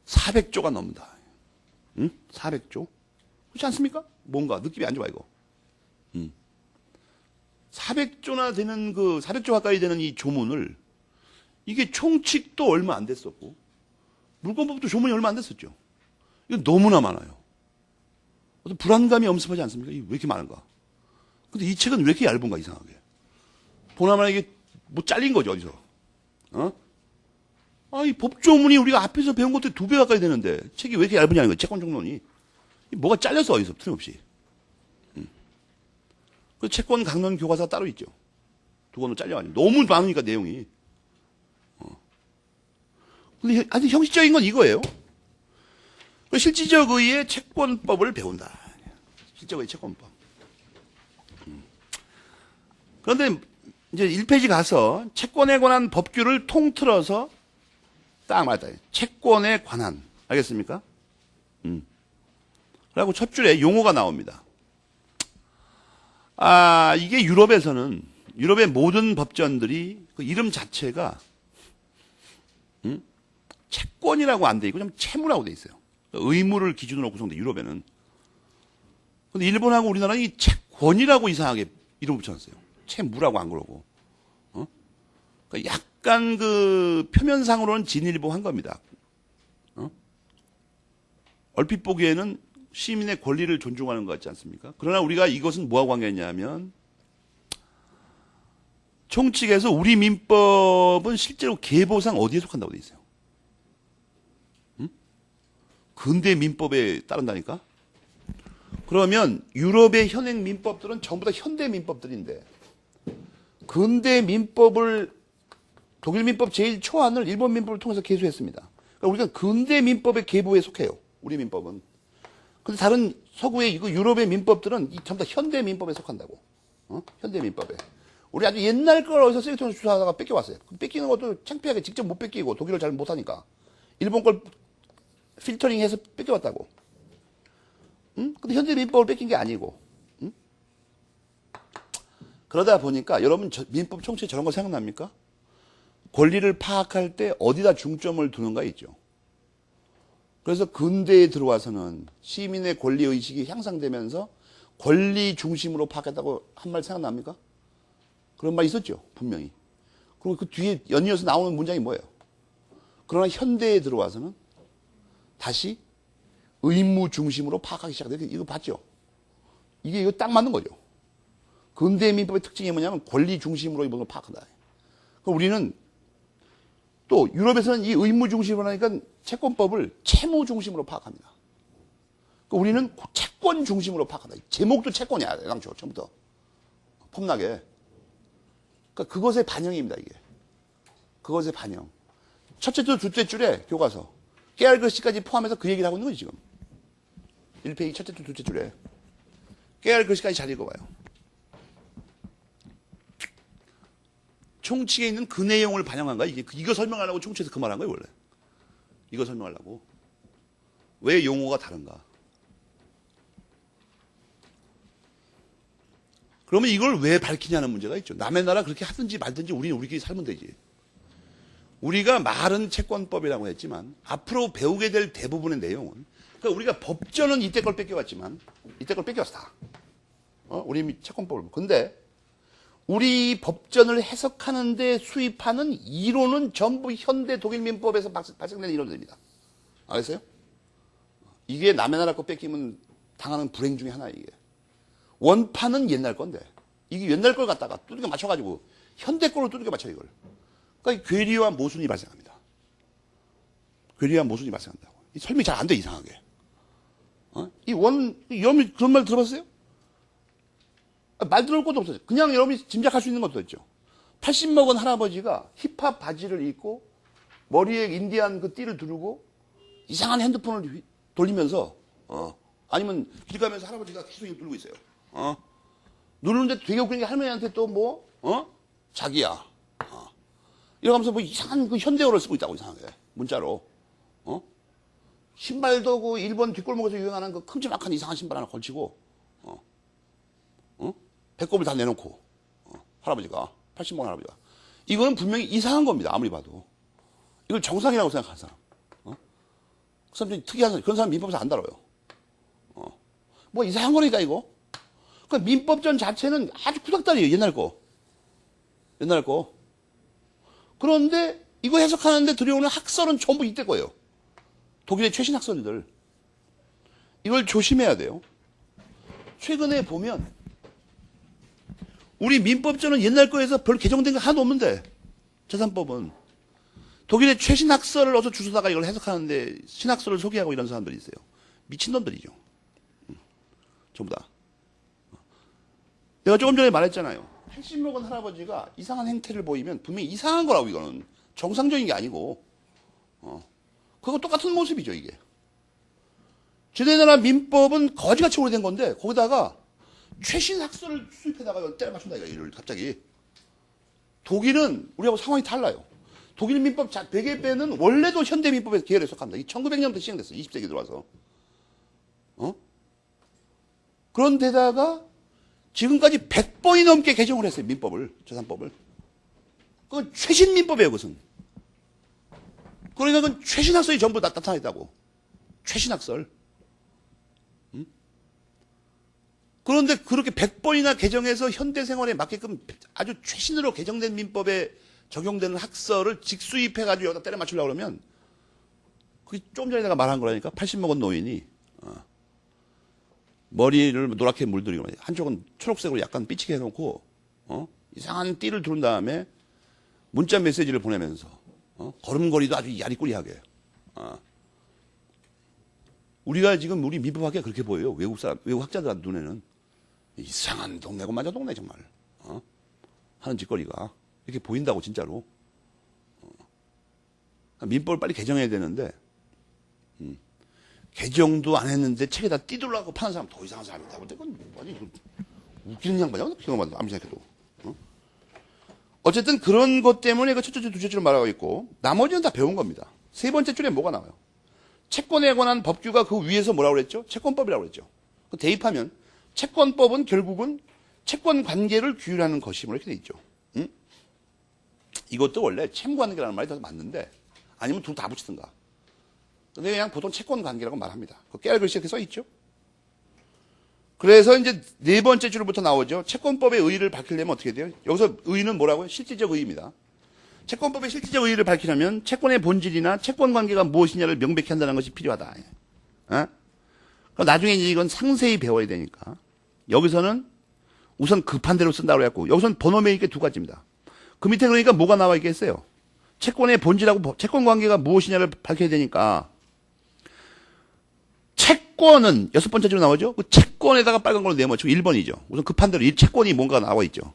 400조가 넘는다. 응? 400조? 그렇지 않습니까? 뭔가 느낌이 안 좋아 이거. 400조나 되는 400조 가까이 되는 이 조문을 이게 총칙도 얼마 안 됐었고 물권법도 조문이 얼마 안 됐었죠. 이거 너무나 많아요. 어떤 불안감이 엄습하지 않습니까? 이게 왜 이렇게 많은가? 근데 이 책은 왜 이렇게 얇은가, 이상하게. 보나마나 이게 뭐 잘린 거죠, 어디서. 이 법조문이 우리가 앞에서 배운 것도 2배 가까이 되는데 책이 왜 이렇게 얇으냐는 거예요, 채권 종론이. 뭐가 잘려서 어디서, 틀림없이. 그 채권 강론 교과서가 따로 있죠. 두 권으로 잘려가지고. 너무 많으니까, 내용이. 근데 아주 형식적인 건 이거예요. 실질적 의의의 채권법을 배운다. 실질적 의의 채권법. 그런데 이제 1페이지 가서 채권에 관한 법규를 통틀어서 딱 말했다. 채권에 관한. 알겠습니까? 그리고 첫 줄에 용어가 나옵니다. 이게 유럽에서는, 유럽의 모든 법전들이 그 이름 자체가, 채권이라고 안 돼 있고 좀 채무라고 돼 있어요. 의무를 기준으로 구성돼, 유럽에는. 근데 일본하고 우리나라는 이 채권이라고 이상하게 이름 붙여놨어요. 채무라고 안 그러고. 그러니까 약간 그 표면상으로는 진일보한 겁니다. 얼핏 보기에는 시민의 권리를 존중하는 것 같지 않습니까? 그러나 우리가 이것은 뭐하고 관계했냐면 총칙에서 우리 민법은 실제로 계보상 어디에 속한다고 돼 있어요? 근대 민법에 따른다니까? 그러면 유럽의 현행 민법들은 전부 다 현대 민법들인데 근대 민법을 독일 민법 제일 초안을 일본 민법을 통해서 계수했습니다. 그러니까 우리가 근대 민법의 계보에 속해요. 우리 민법은. 근데 다른 서구의 이거 유럽의 민법들은 전부 다 현대 민법에 속한다고. 현대 민법에. 우리 아주 옛날 걸 어디서 쓰레기통에서 주사하다가 뺏겨왔어요. 뺏기는 것도 창피하게 직접 못 뺏기고 독일어 잘 못하니까. 일본 걸 필터링해서 뺏겨왔다고. 근데 현대 민법을 뺏긴 게 아니고. 그러다 보니까 여러분 민법 총칙에 저런 거 생각납니까? 권리를 파악할 때 어디다 중점을 두는가 있죠. 그래서 근대에 들어와서는 시민의 권리의식이 향상되면서 권리 중심으로 파악했다고 한 말 생각납니까? 그런 말 있었죠. 분명히. 그리고 그 뒤에 연이어서 나오는 문장이 뭐예요? 그러나 현대에 들어와서는 다시 의무 중심으로 파악하기 시작해요. 이거 봤죠? 이거 딱 맞는 거죠. 근대 민법의 특징이 뭐냐면 권리 중심으로 이걸 파악한다. 그러니까 우리는 또 유럽에서는 이 의무 중심으로 하니까 채권법을 채무 중심으로 파악합니다. 그러니까 우리는 채권 중심으로 파악한다. 제목도 채권이야, 애당초 처음부터 폼나게. 그러니까 그것의 반영입니다, 이게. 그것의 반영. 첫째 줄, 둘째 줄에 교과서 깨알 글씨까지 포함해서 그 얘기를 하고 있는 거지 지금. 1페이지 첫째 줄, 둘째 줄에 깨알 글씨까지 잘 읽어봐요. 총칙에 있는 그 내용을 반영한 거야. 이거 설명하려고 총칙에서 그 말한 거예요, 원래. 이거 설명하려고. 왜 용어가 다른가? 그러면 이걸 왜 밝히냐는 문제가 있죠. 남의 나라 그렇게 하든지 말든지 우리는 우리끼리 살면 되지. 우리가 말은 채권법이라고 했지만 앞으로 배우게 될 대부분의 내용은 그러니까 우리가 법전은 이때 걸 뺏겨왔지만 이때 걸 뺏겨왔어 다. 우리 채권법을. 근데 우리 법전을 해석하는데 수입하는 이론은 전부 현대 독일 민법에서 발생된 이론들입니다. 알겠어요? 이게 남의 나라 거 뺏기면 당하는 불행 중에 하나예요, 이게. 원판은 옛날 건데, 이게 옛날 걸 갖다가 두들겨 맞춰가지고, 현대 걸로 두들겨 맞춰, 이걸. 그러니까 괴리와 모순이 발생합니다. 괴리와 모순이 발생한다고. 설명이 잘 안 돼, 이상하게. 여러분 그런 말 들어봤어요? 말 들을 것도 없어요. 그냥 여러분이 짐작할 수 있는 것도 있죠. 80 먹은 할아버지가 힙합 바지를 입고 머리에 인디안 그 띠를 두르고 이상한 핸드폰을 돌리면서 아니면 길 가면서 할아버지가 계속 누르고 있어요. 누르는데 되게 웃기는 게 할머니한테 또 뭐 자기야 이러면서 뭐 이상한 그 현대어를 쓰고 있다고 이상하게 문자로 신발도 그 일본 뒷골목에서 유행하는 그 큼지막한 이상한 신발 하나 걸치고 배꼽을 다 내놓고 할아버지가 80 먹은 할아버지가 이거는 분명히 이상한 겁니다. 아무리 봐도 이걸 정상이라고 생각하는 사람 그 사람 좀 특이한 사람 그런 사람 민법에서 안 다뤄요. 뭐 이상한 거니까 이거 그러니까 민법전 자체는 아주 구닥다리예요. 옛날 거 그런데 이거 해석하는데 들여오는 학설은 전부 이때 거예요. 독일의 최신 학설들 이걸 조심해야 돼요. 최근에 보면 우리 민법전은 옛날 거에서 별 개정된 게 하나도 없는데 재산법은 독일의 최신 학설을 어서 주워다가 이걸 해석하는데 신학설을 소개하고 이런 사람들이 있어요. 미친놈들이죠. 전부 다. 내가 조금 전에 말했잖아요. 80 먹은 할아버지가 이상한 행태를 보이면 분명히 이상한 거라고 이거는 정상적인 게 아니고 그거 똑같은 모습이죠 이게. 저희 나라 민법은 거지같이 오래된 건데 거기다가 최신 학설을 수입해다가 때려 맞춘다 이거를 갑자기. 독일은 우리하고 상황이 달라요. 독일 민법 베개배는 원래도 현대 민법에서 계열에 속합니다. 1900년부터 시행됐어. 20세기 들어와서. 그런데다가 지금까지 100번이 넘게 개정을 했어요. 민법을. 재산법을. 그건 최신 민법이에요. 그것은. 그러니까 그건 최신 학설이 전부 나타나 있다고. 최신 학설. 그런데 그렇게 100번이나 개정해서 현대 생활에 맞게끔 아주 최신으로 개정된 민법에 적용되는 학설을 직수입해가지고 여기다 때려 맞추려고 그러면 그게 좀 전에 내가 말한 거라니까. 80 먹은 노인이 머리를 노랗게 물들이고 한쪽은 초록색으로 약간 삐치게 해놓고 이상한 띠를 두른 다음에 문자 메시지를 보내면서 걸음걸이도 아주 야리꾸리하게. 우리가 지금 우리 민법학계가 그렇게 보여요. 외국 학자들한테 눈에는 이상한 동네고 맞아 동네 정말. 하는 짓거리가 이렇게 보인다고 진짜로. 민법을 빨리 개정해야 되는데 개정도 안 했는데 책에다 띠둘라고 파는 사람 더 이상한 사람이다. 근데 그건 아니 웃기는 양반이야. 경험하다 아무리 생각해도. 어쨌든 그런 것 때문에 그 첫째 줄, 둘째 줄을 말하고 있고 나머지는 다 배운 겁니다. 세 번째 줄에 뭐가 나와요? 채권에 관한 법규가 그 위에서 뭐라고 그랬죠? 채권법이라고 그랬죠. 대입하면 채권법은 결국은 채권 관계를 규율하는 것이므로 이렇게 돼 있죠. 이것도 원래 채무관계라는 말이 더 맞는데 아니면 둘 다 붙이든가. 근데 그냥 보통 채권 관계라고 말합니다. 그 깨알 글씨 이렇게 써 있죠. 그래서 이제 네 번째 줄부터 나오죠. 채권법의 의의를 밝히려면 어떻게 돼요? 여기서 의의는 뭐라고요? 실질적 의의입니다. 채권법의 실질적 의의를 밝히려면 채권의 본질이나 채권 관계가 무엇이냐를 명백히 한다는 것이 필요하다. 그럼 나중에 이제 이건 상세히 배워야 되니까. 여기서는 우선 급한 대로 쓴다고 했고, 여기서는 번호 매일 게 두 가지입니다. 그 밑에 그러니까 뭐가 나와 있겠어요? 채권의 본질하고 채권 관계가 무엇이냐를 밝혀야 되니까. 채권은 여섯 번째 줄로 나오죠? 그 채권에다가 빨간 걸로 네모치고 1번이죠. 우선 급한 대로 이 채권이 뭔가 나와 있죠.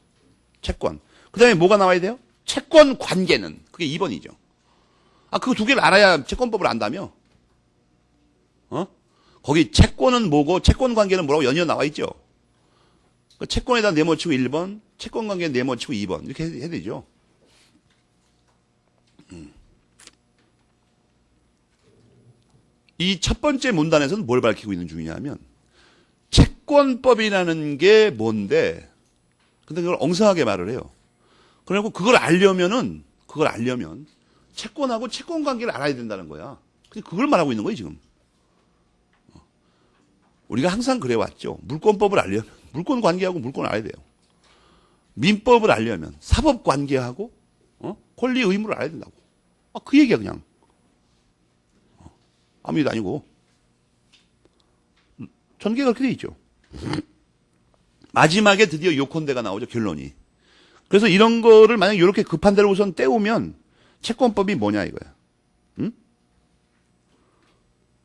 채권. 그 다음에 뭐가 나와야 돼요? 채권 관계는. 그게 2번이죠. 그거 두 개를 알아야 채권법을 안다며? 거기 채권은 뭐고 채권 관계는 뭐라고 연이어 나와 있죠. 그 채권에다 네모치고 1번, 채권 관계는 네모치고 2번. 이렇게 해야 되죠. 이 첫 번째 문단에서는 뭘 밝히고 있는 중이냐면 채권법이라는 게 뭔데 근데 그걸 엉성하게 말을 해요. 그리고 그걸 알려면 채권하고 채권 관계를 알아야 된다는 거야. 그걸 말하고 있는 거예요 지금. 우리가 항상 그래왔죠. 물권법을 알려면 물권 관계하고 물권을 알아야 돼요. 민법을 알려면 사법 관계하고 권리 의무를 알아야 된다고. 그 얘기야 그냥. 아무 일도 아니고. 전개가 그렇게 돼 있죠. 마지막에 드디어 요컨대가 나오죠. 결론이. 그래서 이런 거를 만약 이렇게 급한 대로 우선 떼우면 채권법이 뭐냐 이거야.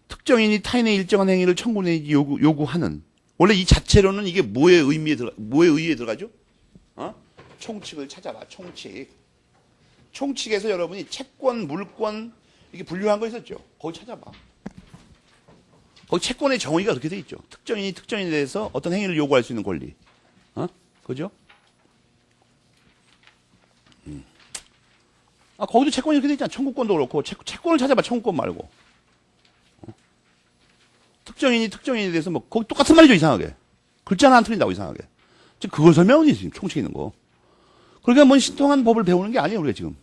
특정인이 타인의 일정한 행위를 청구 내지 요구하는. 원래 이 자체로는 이게 뭐의 의의에 들어가죠? 총칙을 찾아봐. 총칙. 총칙에서 여러분이 채권, 물권 이게 분류한 거 있었죠? 거기 찾아봐. 거기 채권의 정의가 그렇게 돼 있죠. 특정인이 특정인에 대해서 어떤 행위를 요구할 수 있는 권리. 그죠? 거기도 채권이 이렇게 돼 있잖아. 청구권도 그렇고. 채권을 찾아봐. 청구권 말고. 특정인이 특정인에 대해서 뭐, 거기 똑같은 말이죠. 이상하게. 글자 하나 안 틀린다고 이상하게. 지금 그걸 설명하는 게 지금 총칙 있는 거. 그러니까 뭔 신통한 법을 배우는 게 아니에요. 우리가 지금.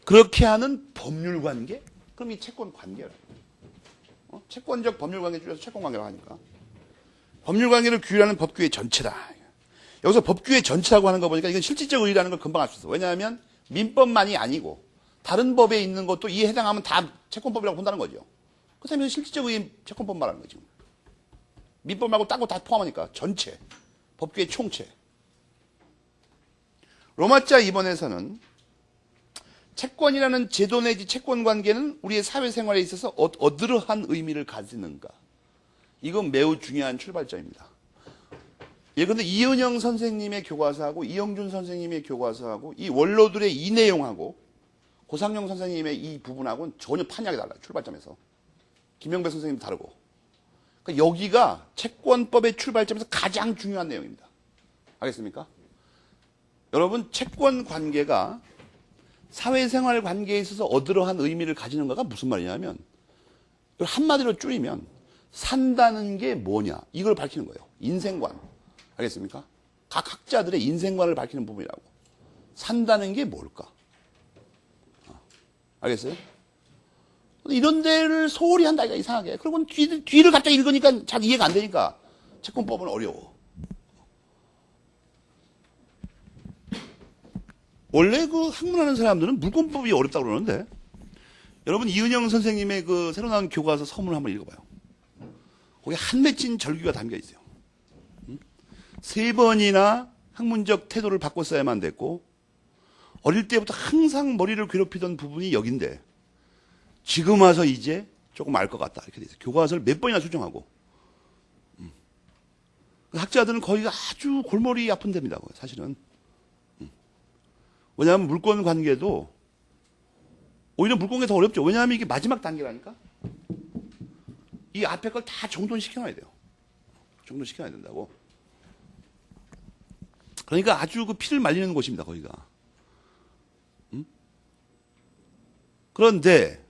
그렇게 하는 법률 관계? 그럼 이 채권 관계라. 채권적 법률 관계 줄여서 채권 관계라고 하니까. 법률 관계를 규율하는 법규의 전체다. 여기서 법규의 전체라고 하는 거 보니까 이건 실질적 의의라는 걸 금방 알 수 있어. 왜냐하면 민법만이 아니고 다른 법에 있는 것도 이에 해당하면 다 채권법이라고 본다는 거죠. 그렇다면 실질적 의의 채권법 말하는 거죠. 민법 말고 딴 거 다 포함하니까 전체. 법규의 총체. 로마자 2번에서는 채권이라는 제도 내지 채권 관계는 우리의 사회생활에 있어서 어떠한 의미를 가지는가. 이건 매우 중요한 출발점입니다. 그런데 이은영 선생님의 교과서하고 이영준 선생님의 교과서하고 이 원로들의 이 내용하고 고상용 선생님의 이 부분하고는 전혀 판약이 달라요. 출발점에서. 김영배 선생님도 다르고. 그러니까 여기가 채권법의 출발점에서 가장 중요한 내용입니다. 알겠습니까? 여러분, 채권 관계가 사회생활 관계에 있어서 어떠한 의미를 가지는가가 무슨 말이냐면, 이걸 한마디로 줄이면 산다는 게 뭐냐, 이걸 밝히는 거예요. 인생관. 알겠습니까? 각 학자들의 인생관을 밝히는 부분이라고. 산다는 게 뭘까? 알겠어요? 이런 데를 소홀히 한다, 이거 이상하게. 그리고 뒤를 갑자기 읽으니까 잘 이해가 안 되니까 채권법은 어려워. 원래 그 학문하는 사람들은 물권법이 어렵다고 그러는데, 여러분 이은영 선생님의 그 새로 나온 교과서 서문을 한번 읽어봐요. 거기에 한 맺힌 절규가 담겨 있어요. 3번이나 학문적 태도를 바꿨어야만 됐고, 어릴 때부터 항상 머리를 괴롭히던 부분이 여긴데 지금 와서 이제 조금 알 것 같다, 이렇게 돼 있어요. 교과서를 몇 번이나 수정하고. 학자들은 거기가 아주 골머리 아픈 데입니다, 사실은. 왜냐하면 물권 관계도 오히려 물권이 더 어렵죠. 왜냐하면 이게 마지막 단계라니까. 이 앞에 걸 다 정돈시켜놔야 돼요. 정돈시켜놔야 된다고. 그러니까 아주 그 피를 말리는 곳입니다, 거기가. 그런데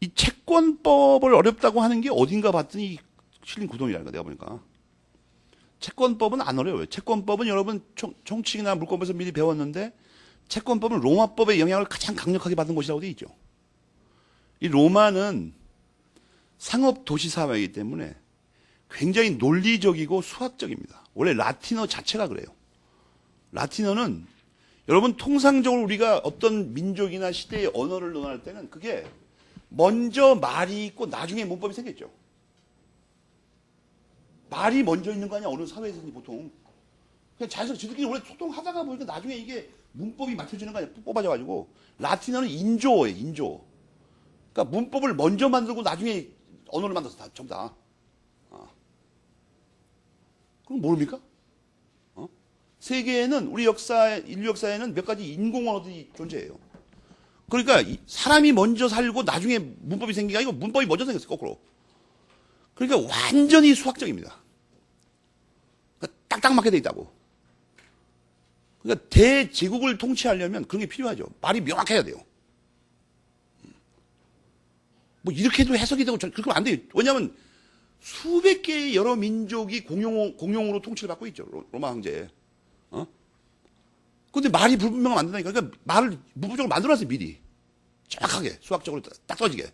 이 채권법을 어렵다고 하는 게 어딘가 봤더니 실린 구동이라는 거, 내가 보니까. 채권법은 안 어려워요. 채권법은 여러분 총칙이나 물권법에서 미리 배웠는데, 채권법은 로마법의 영향을 가장 강력하게 받은 곳이라고 되어 있죠. 이 로마는 상업 도시 사회이기 때문에 굉장히 논리적이고 수학적입니다. 원래 라틴어 자체가 그래요. 라틴어는 여러분 통상적으로 우리가 어떤 민족이나 시대의 언어를 논할 때는 그게 먼저 말이 있고 나중에 문법이 생겼죠. 말이 먼저 있는 거 아니야, 어느 사회에서는 보통. 그냥 자연스럽게 지들끼리 원래 소통하다가 보니까 나중에 이게 문법이 맞춰지는 거 아니야, 뽑아져가지고. 라틴어는 인조어예요, 인조어. 그러니까 문법을 먼저 만들고 나중에 언어를 만들어서 다, 전부 다. 그럼 모릅니까? 세계에는, 우리 인류 역사에는 몇 가지 인공 언어들이 존재해요. 그러니까 사람이 먼저 살고 나중에 문법이 생긴 게 아니고 문법이 먼저 생겼어요, 거꾸로. 그러니까 완전히 수학적입니다. 그러니까 딱딱 맞게 돼 있다고. 그러니까 대제국을 통치하려면 그런 게 필요하죠. 말이 명확해야 돼요. 뭐 이렇게도 해석이 되고 그렇게 하면 안 돼요. 왜냐하면 수백 개의 여러 민족이 공용으로 통치를 받고 있죠, 로마 황제에. 근데 말이 불분명하면 안 된다니까. 그러니까 말을 무부적으로 만들어놨어요, 미리. 정확하게, 수학적으로 딱 떨어지게.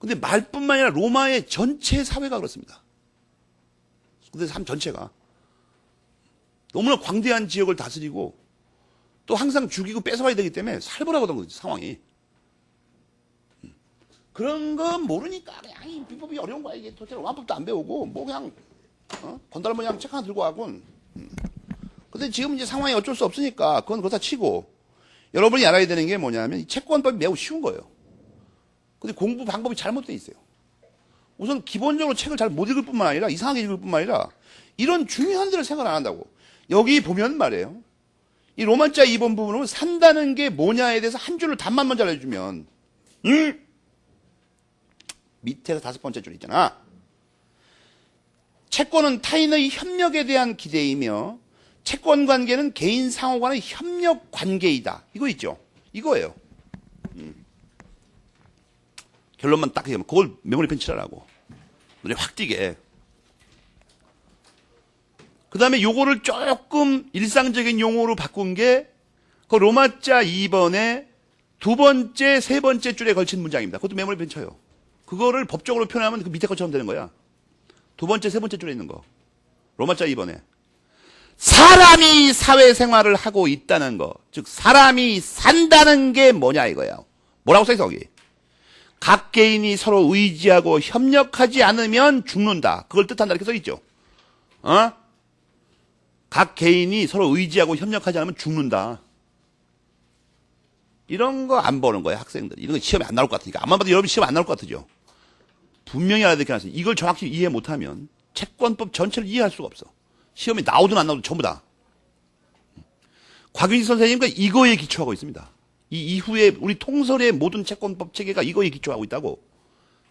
근데 말뿐만 아니라 로마의 전체 사회가 그렇습니다. 근데 삶 전체가. 너무나 광대한 지역을 다스리고 또 항상 죽이고 뺏어와야 되기 때문에 살벌하거든, 거지, 상황이. 그런 건 모르니까 그냥 이 비법이 어려운 거야. 이게 도대체 로마법도 안 배우고 뭐 그냥 건달 모양 책 하나 들고 하곤. 근데 지금 이제 상황이 어쩔 수 없으니까 그건 그렇다 치고, 여러분이 알아야 되는 게 뭐냐면 이 채권법이 매우 쉬운 거예요. 근데 공부 방법이 잘못되어 있어요. 우선 기본적으로 책을 잘 못 읽을 뿐만 아니라, 이상하게 읽을 뿐만 아니라 이런 중요한 데를 생각 안 한다고. 여기 보면 말이에요, 이 로마자 2번 부분은 산다는 게 뭐냐에 대해서 한 줄을 답만 먼저 알려주면, 밑에서 5번째 줄 있잖아. 채권은 타인의 협력에 대한 기대이며 채권 관계는 개인 상호 간의 협력 관계이다. 이거 있죠? 이거예요. 결론만 딱 얘기하면 그걸 메모리펜 칠하라고. 눈에 확 띄게. 그 다음에 요거를 조금 일상적인 용어로 바꾼 게 그 로마자 2번의 두 번째, 세 번째 줄에 걸친 문장입니다. 그것도 메모리펜 쳐요. 그거를 법적으로 표현하면 그 밑에 것처럼 되는 거야. 두 번째, 세 번째 줄에 있는 거. 로마자 2번에. 사람이 사회생활을 하고 있다는 거. 즉, 사람이 산다는 게 뭐냐 이거야. 뭐라고 써있어, 거기. 각 개인이 서로 의지하고 협력하지 않으면 죽는다. 그걸 뜻한다. 이렇게 써있죠. 각 개인이 서로 의지하고 협력하지 않으면 죽는다. 이런 거 안 보는 거예요, 학생들. 이런 거 시험에 안 나올 것 같으니까. 아마 봐도 여러분 시험 안 나올 것 같으죠. 분명히 알아야 될 게 하나 있어요. 이걸 정확히 이해 못하면 채권법 전체를 이해할 수가 없어. 시험에 나오든 안 나오든 전부 다. 곽윤식 선생님과 이거에 기초하고 있습니다. 이 이후에 우리 통설의 모든 채권법 체계가 이거에 기초하고 있다고.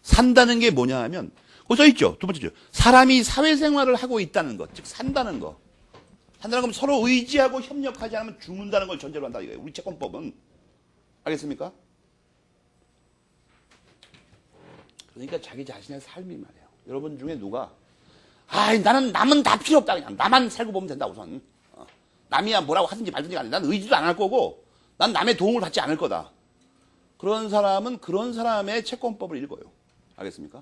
산다는 게 뭐냐 하면, 거기 써 있죠. 두 번째죠. 사람이 사회생활을 하고 있다는 것. 즉, 산다는 거. 산다는 건 서로 의지하고 협력하지 않으면 죽는다는 걸 전제로 한다 이거예요. 우리 채권법은. 알겠습니까? 그러니까 자기 자신의 삶이 말이에요. 여러분 중에 누가, 나는 남은 다 필요 없다. 그냥 나만 살고 보면 된다 우선. 남이야 뭐라고 하든지 말든지 간에 난 의지도 안 할 거고 난 남의 도움을 받지 않을 거다. 그런 사람은 그런 사람의 채권법을 읽어요. 알겠습니까?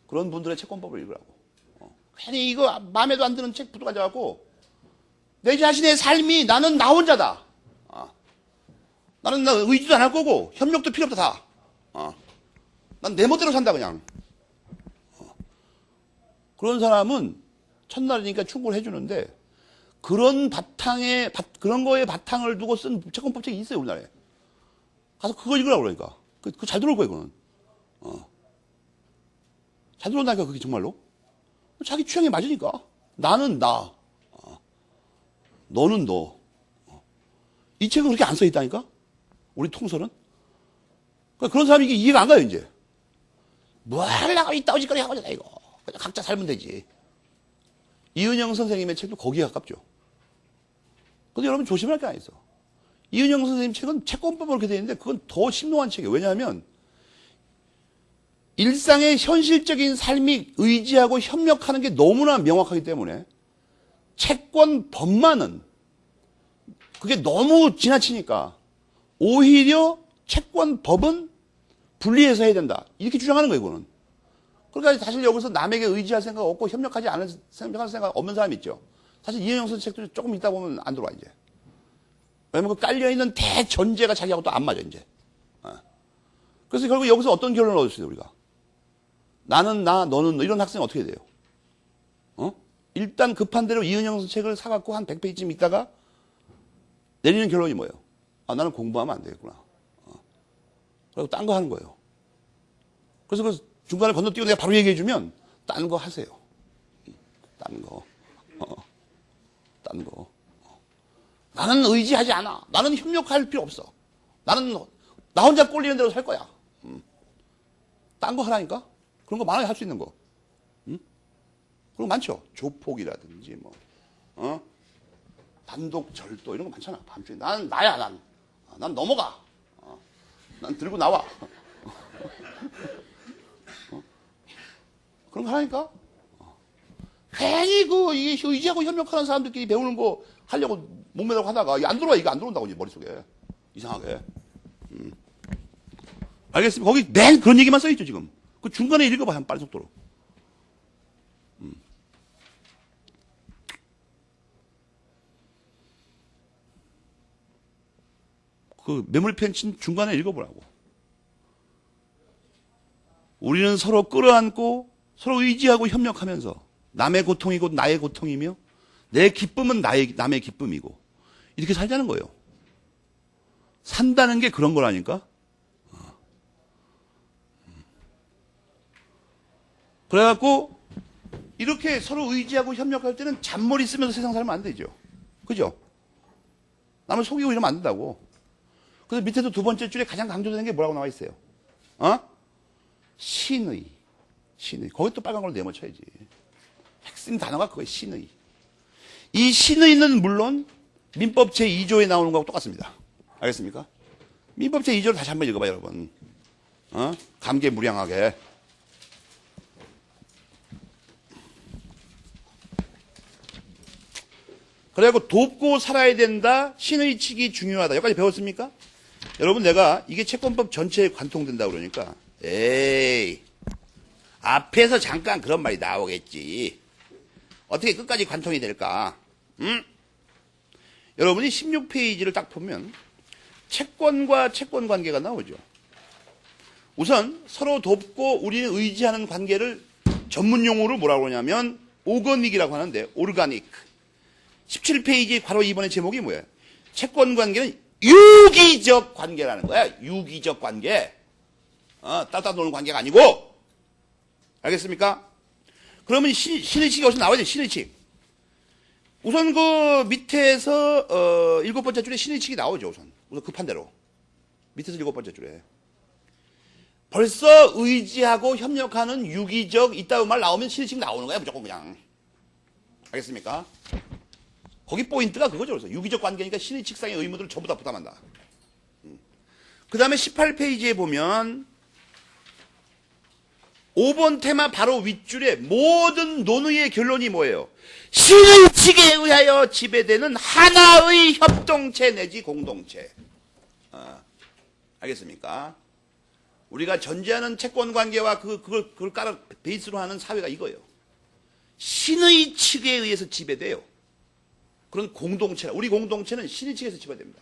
그런 분들의 채권법을 읽으라고. 괜히 이거 마음에도 안 드는 책 붙어 가져갖고 내 자신의 삶이 나는 나 혼자다. 나는 나 의지도 안 할 거고 협력도 필요 없다 다. 난 내 멋대로 산다 그냥. 그런 사람은 첫날이니까 충고를 해주는데 그런 거에 바탕을 두고 쓴 채권법 책이 있어요 우리나라에. 가서 그거 읽으라고 그러니까. 그거 잘 들어올 거예요 그거는. 잘 들어온다니까 그게 정말로. 자기 취향에 맞으니까. 나는 나. 너는 너. 이 책은 그렇게 안 써 있다니까? 우리 통설은? 그러니까 그런 사람이 이게 이해가 안 가요, 이제. 뭐 하려고 이따 오짓거리 하고 있잖아, 이거. 그냥 각자 살면 되지. 이은영 선생님의 책도 거기에 가깝죠. 근데 여러분 조심할 게 하나 있어. 이은영 선생님 책은 채권법으로 이렇게 되어 있는데 그건 더 심오한 책이에요. 왜냐하면 일상의 현실적인 삶이 의지하고 협력하는 게 너무나 명확하기 때문에 채권법만은 그게 너무 지나치니까 오히려 채권법은 분리해서 해야 된다. 이렇게 주장하는 거예요, 이거는. 그러니까 사실 여기서 남에게 의지할 생각 없고 협력하지 않을 생각 없는 사람이 있죠. 사실 이은영 선생 책도 조금 있다 보면 안 들어와, 이제. 왜냐면 그 깔려있는 대전제가 자기하고 또 안 맞아, 이제. 그래서 결국 여기서 어떤 결론을 얻었어요, 우리가? 나는 나, 너는 너, 이런 학생은 어떻게 돼요? 일단 급한 대로 이은영 선생 책을 사갖고 한 100페이지쯤 있다가 내리는 결론이 뭐예요? 나는 공부하면 안 되겠구나. 그리고 딴 거 하는 거예요. 그래서 그 중간에 건너뛰고 내가 바로 얘기해주면 딴 거 하세요. 딴 거. 딴 거. 나는 의지하지 않아. 나는 협력할 필요 없어. 나는 나 혼자 꼴리는 대로 살 거야. 딴 거 하라니까? 그런 거 많아요, 할 수 있는 거. 그런 거 많죠. 조폭이라든지, 단독 절도, 이런 거 많잖아. 밤중에. 난 나야, 난 넘어가. 난 들고 나와. 그런 거 하라니까? 괜히 이게 의지하고 협력하는 사람들끼리 배우는 거 하려고 목매다고 하다가, 이거 안 들어온다고, 이제 머릿속에. 이상하게. 알겠습니다. 거기 맨 그런 얘기만 써있죠, 지금. 그 중간에 읽어봐, 한 빠른 속도로. 그 매물펜친 중간에 읽어보라고. 우리는 서로 끌어안고 서로 의지하고 협력하면서 남의 고통이 곧 나의 고통이며 내 기쁨은 남의 기쁨이고 이렇게 살자는 거예요. 산다는 게 그런 거라니까. 그래갖고 이렇게 서로 의지하고 협력할 때는 잔머리 쓰면서 세상 살면 안 되죠. 그죠? 남을 속이고 이러면 안 된다고. 그래서 밑에도 두 번째 줄에 가장 강조되는 게 뭐라고 나와 있어요? 신의. 거기 또 빨간 걸로 네모쳐야지. 핵심 단어가 그거예요. 신의. 이 신의는 물론 민법 제2조에 나오는 거하고 똑같습니다. 알겠습니까? 민법 제2조를 다시 한번 읽어봐요, 여러분. 감개무량하게. 그래갖고 돕고 살아야 된다. 신의칙이 중요하다. 여기까지 배웠습니까? 여러분, 내가 이게 채권법 전체에 관통된다 그러니까 에이, 앞에서 잠깐 그런 말이 나오겠지. 어떻게 끝까지 관통이 될까? 여러분이 16페이지를 딱 보면 채권과 채권 관계가 나오죠. 우선 서로 돕고 우리는 의지하는 관계를 전문 용어로 뭐라고 그러냐면 오거닉이라고 하는데, 오르가닉. 17페이지 바로 이번에 제목이 뭐예요? 채권 관계는 유기적 관계라는 거야. 유기적 관계. 따따 노는 관계가 아니고. 알겠습니까? 그러면 신의칙이 어디서 나와야 돼? 신의칙. 우선 그 밑에서 7번째 줄에 신의칙이 나오죠. 우선 급한 대로. 밑에서 7번째 줄에. 벌써 의지하고 협력하는 유기적 이따위 말 나오면 신의칙 나오는 거야, 무조건 그냥. 알겠습니까? 거기 포인트가 그거죠. 그래서 유기적 관계니까 신의칙상의 의무들을 전부 다 부담한다. 그 다음에 18페이지에 보면 5번 테마 바로 윗줄에 모든 논의의 결론이 뭐예요? 신의칙에 의하여 지배되는 하나의 협동체 내지 공동체. 알겠습니까? 우리가 전제하는 채권관계와 그걸 깔아 베이스로 하는 사회가 이거예요. 신의칙에 의해서 지배돼요. 그런 공동체라. 우리 공동체는 신의칙에서 지배됩니다.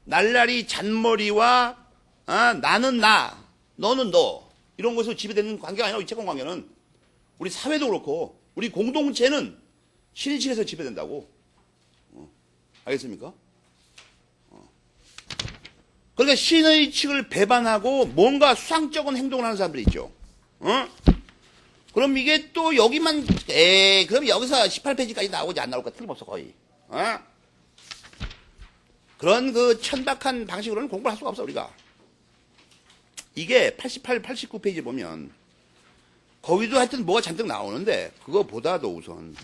날라리 잔머리와 나는 나, 너는 너 이런 것으로 지배되는 관계가 아니라 이 채권관계는 우리 사회도 그렇고 우리 공동체는 신의칙에서 지배된다고. 알겠습니까? 그러니까 신의칙을 배반하고 뭔가 수상쩍은 행동을 하는 사람들이 있죠. 그럼 이게 또 여기만 그럼 여기서 18페이지까지 나오지 안 나올까 틀림없어 거의. 그런 그 천박한 방식으로는 공부를 할 수가 없어 우리가. 이게 88, 89페이지 보면 거기도 하여튼 뭐가 잔뜩 나오는데 그거보다도 우선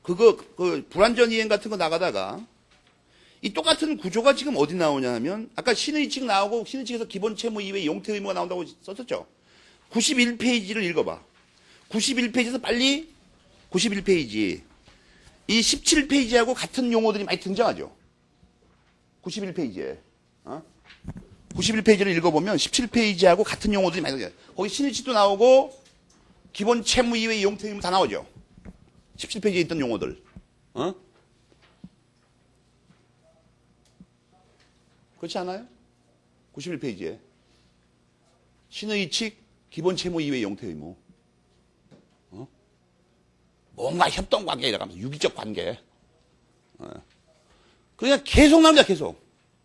그 불완전 이행 같은 거 나가다가 이 똑같은 구조가 지금 어디 나오냐 하면 아까 신의칙 나오고 신의칙에서 기본 채무 이외에 용태 의무가 나온다고 썼었죠. 91페이지를 읽어봐. 91페이지에서 빨리 91페이지 이 17페이지하고 같은 용어들이 많이 등장하죠. 91페이지에 91페이지를 읽어보면 17페이지하고 같은 용어들이 많이 등장해요. 거기 신의칙도 나오고 기본 채무 이외의 용태 의무 다 나오죠. 17페이지에 있던 용어들. 그렇지 않아요? 91페이지에 신의칙 기본 채무 이외의 용태 의무. 뭔가 협동관계 이라면서 유기적 관계. 그러니까 계속 나옵니다. 계속.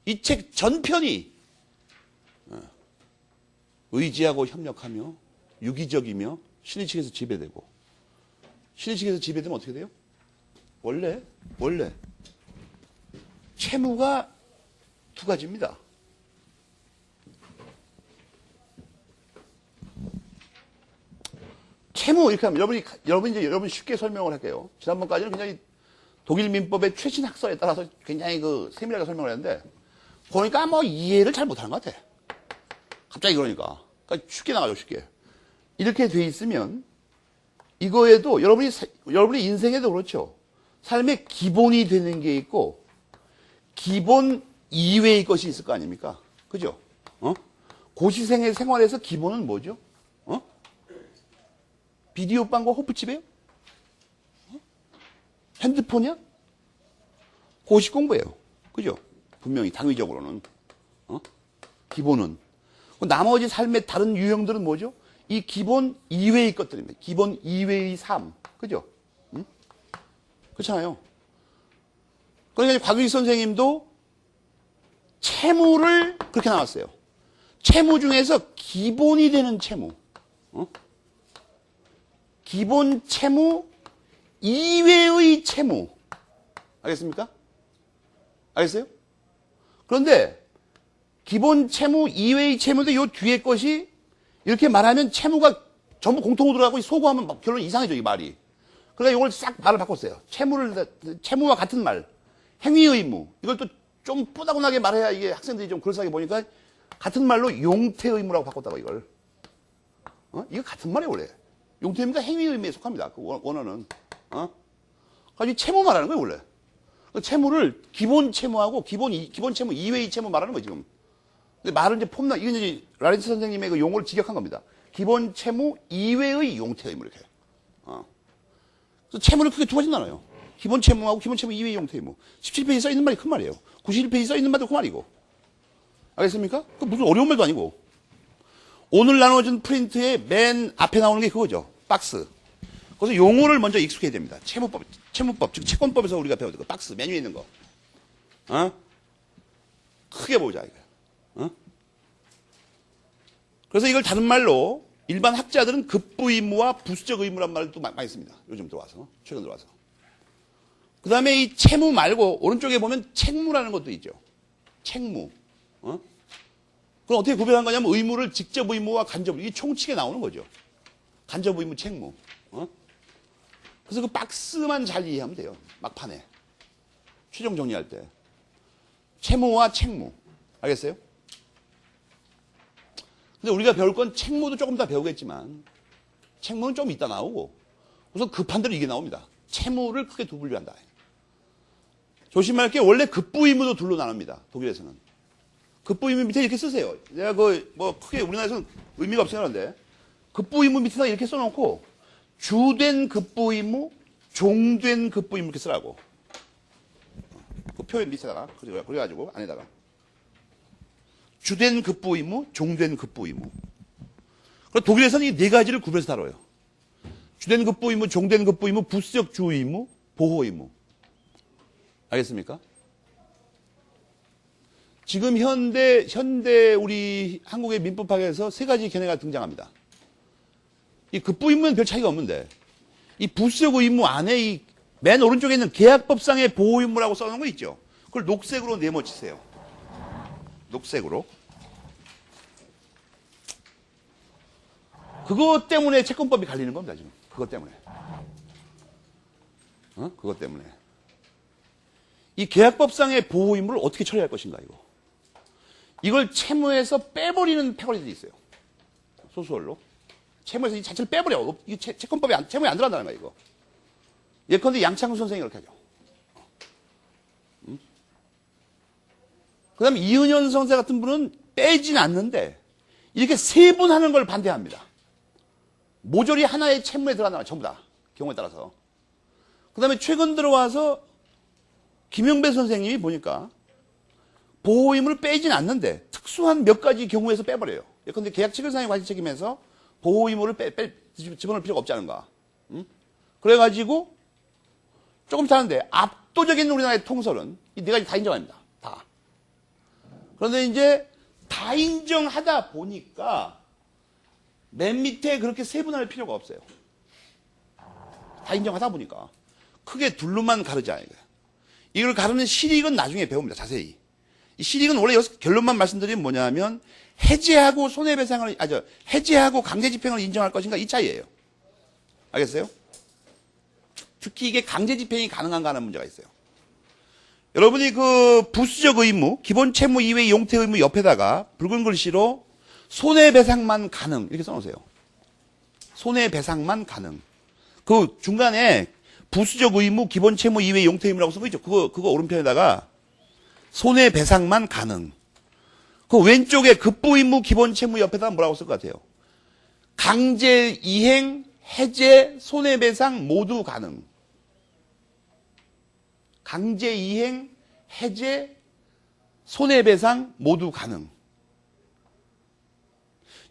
이 책 전편이 의지하고 협력하며 유기적이며 신의칙에서 지배되고 신의칙에서 지배되면 어떻게 돼요? 원래 채무가 두 가지입니다. 채무 이렇게 하면 여러분이 쉽게 설명을 할게요. 지난번까지는 굉장히 독일 민법의 최신 학설에 따라서 굉장히 세밀하게 설명을 했는데 보니까 뭐 이해를 잘 못하는 것 같아. 갑자기 그러니까 쉽게 나가죠 쉽게. 이렇게 돼 있으면 이거에도 여러분의 인생에도 그렇죠. 삶의 기본이 되는 게 있고 기본 이외의 것이 있을 거 아닙니까? 그죠? 고시생의 생활에서 기본은 뭐죠? 비디오방과 호프집이에요? 핸드폰이야? 고시 공부예요. 그죠? 분명히 당위적으로는. 기본은. 나머지 삶의 다른 유형들은 뭐죠? 이 기본 이외의 것들입니다. 기본 이외의 삶. 그죠? 그렇잖아요. 그러니까 곽유익 선생님도 채무를 그렇게 나왔어요. 채무 중에서 기본이 되는 채무. 기본 채무 이외의 채무. 알겠습니까? 알겠어요? 그런데 기본 채무 이외의 채무도 요 뒤에 것이 이렇게 말하면 채무가 전부 공통으로 들어가고 소구하면 결론 이상해져 이 말이. 그러니까 이걸 싹 말을 바꿨어요. 채무와 같은 말. 행위 의무. 이걸 또 좀 뿌다구나게 말해야 이게 학생들이 좀 그럴싸하게 보니까 같은 말로 용태 의무라고 바꿨다고 이걸. 이거 같은 말이에요 원래. 용태 의무가 행위 의무에 속합니다. 그 원어는. 그러니까 채무 말하는 거예요 원래. 채무를 기본 채무하고 기본 채무 이외의 채무 말하는 거예요 지금. 근데 말은 이제 이건 이제 라렌스 선생님의 그 용어를 직역한 겁니다. 기본 채무 이외의 용태 의무 이렇게. 그래서 채무를 크게 두 가지 나눠요. 기본 채무하고 기본 채무 이외의 용태 의무. 17페이지에 써 있는 말이 큰 말이에요. 91페이지에 써 있는 말도 큰 말이고. 알겠습니까? 그 무슨 어려운 말도 아니고. 오늘 나눠준 프린트의 맨 앞에 나오는 게 그거죠. 박스. 그래서 용어를 먼저 익숙해야 됩니다. 채무법, 즉 채권법에서 우리가 배워야 거. 박스, 메뉴에 있는 거. 크게 보자 이거. 그래서 이걸 다른 말로 일반 학자들은 급부 의무와 부수적 의무란 말도 많이 씁니다. 요즘 들어와서, 최근 들어와서. 그 다음에 이 채무 말고 오른쪽에 보면 책무라는 것도 있죠. 책무. 어? 그럼 어떻게 구별한 거냐면 의무를 직접 의무와 간접 의무, 이게 총칙에 나오는 거죠. 간접 의무 책무. 어? 그래서 그 박스만 잘 이해하면 돼요. 막판에. 최종 정리할 때. 채무와 책무. 알겠어요? 근데 우리가 배울 건 책무도 조금 더 배우겠지만 책무는 좀 이따 나오고 우선 급한 대로 이게 나옵니다. 채무를 크게 두 분류한다. 조심할 게 원래 급부 의무도 둘로 나눕니다. 독일에서는. 급부 의무 밑에 이렇게 쓰세요. 내가 크게 우리나라에서는 의미가 없어요. 그런데 급부 의무 밑에다 이렇게 써놓고 주된 급부 의무, 종된 급부 의무 이렇게 쓰라고. 그 표현 밑에다가 그래가지고 안에다가 주된 급부 의무, 종된 급부 의무. 그리고 독일에서는 이 네 가지를 구별해서 다뤄요. 주된 급부 의무, 종된 급부 의무, 부수적 주 의무, 보호 의무. 알겠습니까? 지금 현대 우리 한국의 민법학에서 세 가지 견해가 등장합니다. 이 급부 의무는 별 차이가 없는데 이 부수적 의무 안에 이 맨 오른쪽에 있는 계약법상의 보호 의무라고 써놓은 거 있죠. 그걸 녹색으로 네모치세요. 녹색으로. 그것 때문에 채권법이 갈리는 겁니다, 지금. 그것 때문에. 그것 때문에. 이 계약법상의 보호 의무를 어떻게 처리할 것인가, 이거. 이걸 채무에서 빼버리는 패거리들이 있어요. 소수얼로. 채무에서 이 자체를 빼버려. 이 채권법에 채무에 안 들어간다는 거야, 이거. 예컨대 양창수 선생이 그렇게 하죠. 그 다음에 이은현 선생 같은 분은 빼진 않는데 이렇게 세분하는 걸 반대합니다. 모조리 하나의 채무에 들어간다. 전부 다. 경우에 따라서. 그 다음에 최근 들어와서 김영배 선생님이 보니까 보호 의무를 빼진 않는데 특수한 몇 가지 경우에서 빼버려요. 예컨대 계약 체결상의 과실 책임에서 보호 의무를 집어넣을 필요가 없지 않은가. 그래가지고 조금 다른데 압도적인 우리나라의 통설은 이 네 가지 다 인정합니다. 다. 그런데 이제 다 인정하다 보니까 맨 밑에 그렇게 세분할 필요가 없어요. 다 인정하다 보니까 크게 둘로만 가르자 이거야. 이걸 가르는 실익은 나중에 배웁니다. 자세히. 이 실익은 원래 여기서 결론만 말씀드리면 뭐냐면 해제하고 손해배상을 해제하고 강제집행을 인정할 것인가 이 차이예요. 알겠어요? 특히 이게 강제집행이 가능한가 하는 문제가 있어요. 여러분이 그 부수적 의무, 기본 채무 이외의 용태 의무 옆에다가 붉은 글씨로 손해배상만 가능 이렇게 써놓으세요. 손해배상만 가능. 그 중간에 부수적 의무, 기본 채무 이외의 용태 의무라고 쓴 거 있죠. 그거 오른편에다가 손해배상만 가능. 그 왼쪽에 급부 의무, 기본 채무 옆에다가 뭐라고 쓸 것 같아요? 강제 이행, 해제, 손해배상 모두 가능. 강제 이행, 해제, 손해배상 모두 가능.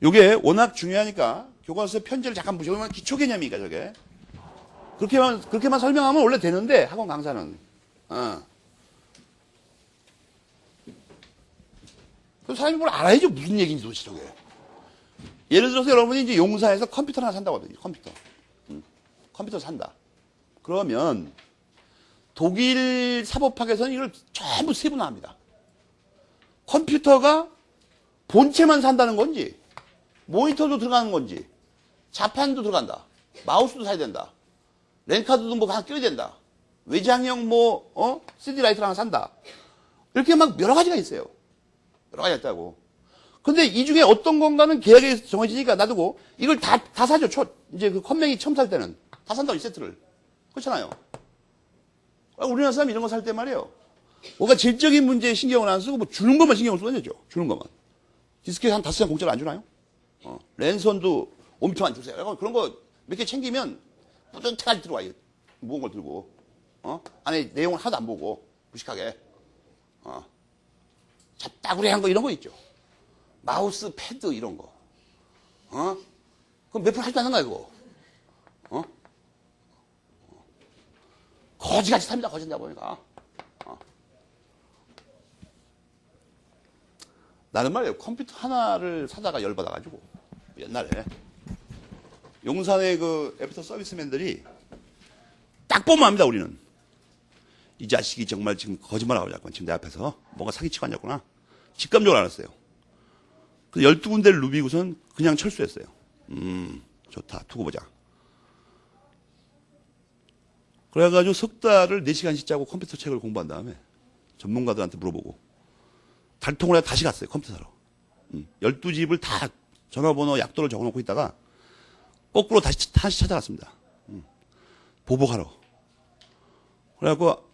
이게 워낙 중요하니까 교과서 편지를 잠깐 보시면 기초 개념이니까 저게. 그렇게만 설명하면 원래 되는데 학원 강사는. 그 사람이 뭘 알아야죠. 무슨 얘기인지 도대체 저게. 예를 들어서 여러분이 이제 용사에서 컴퓨터 하나 산다고 하거든요. 컴퓨터 산다. 그러면 독일 사법학에서는 이걸 전부 세분화합니다. 컴퓨터가 본체만 산다는 건지, 모니터도 들어가는 건지, 자판도 들어간다. 마우스도 사야 된다. 랜카드도 뭐 하나 끼워야 된다. 외장형 CD 라이트를 하나 산다. 이렇게 막 여러 가지가 있어요. 여러 가지가 있다고. 근데 이 중에 어떤 건가는 계약에 정해지니까 놔두고 이걸 다 사죠. 이제 그 컴맹이 처음 살 때는 다 산다고 이 세트를. 그렇잖아요. 우리나라 사람 이런 거 살 때 말이에요. 뭔가 질적인 문제에 신경을 안 쓰고 뭐 주는 것만 신경을 쓰면 되죠. 주는 것만. 디스켓 한 5장 공짜로 안 주나요? 랜선도 5m만 주세요. 그런 거 몇 개 챙기면 뿌듯하게 들어와요. 무거운 걸 들고. 안에 내용을 하나도 안 보고 무식하게. 잡다구리한 거 이런 거 있죠. 마우스, 패드 이런 거. 그럼 몇 프로 할줄 아는 거야 그거. 거지같이 삽니다. 거짓다 보니까. 나는 말이에요. 컴퓨터 하나를 사다가 열받아가지고 옛날에 용산의 그 애프터 서비스맨들이 딱 보면 압니다. 우리는 이 자식이 정말 지금 거짓말하고 자꾸 지금 내 앞에서 뭔가 사기치고 앉았구나. 직감적으로 알았어요. 그 12군데를 누비고선 그냥 철수했어요. 좋다. 두고 보자. 그래가지고 석 달을 4시간씩 짜고 컴퓨터 책을 공부한 다음에 전문가들한테 물어보고 달통을 해서 다시 갔어요. 컴퓨터 사러. 12집을 다 전화번호 약도를 적어놓고 있다가 거꾸로 다시 찾아갔습니다. 보복하러. 그래갖고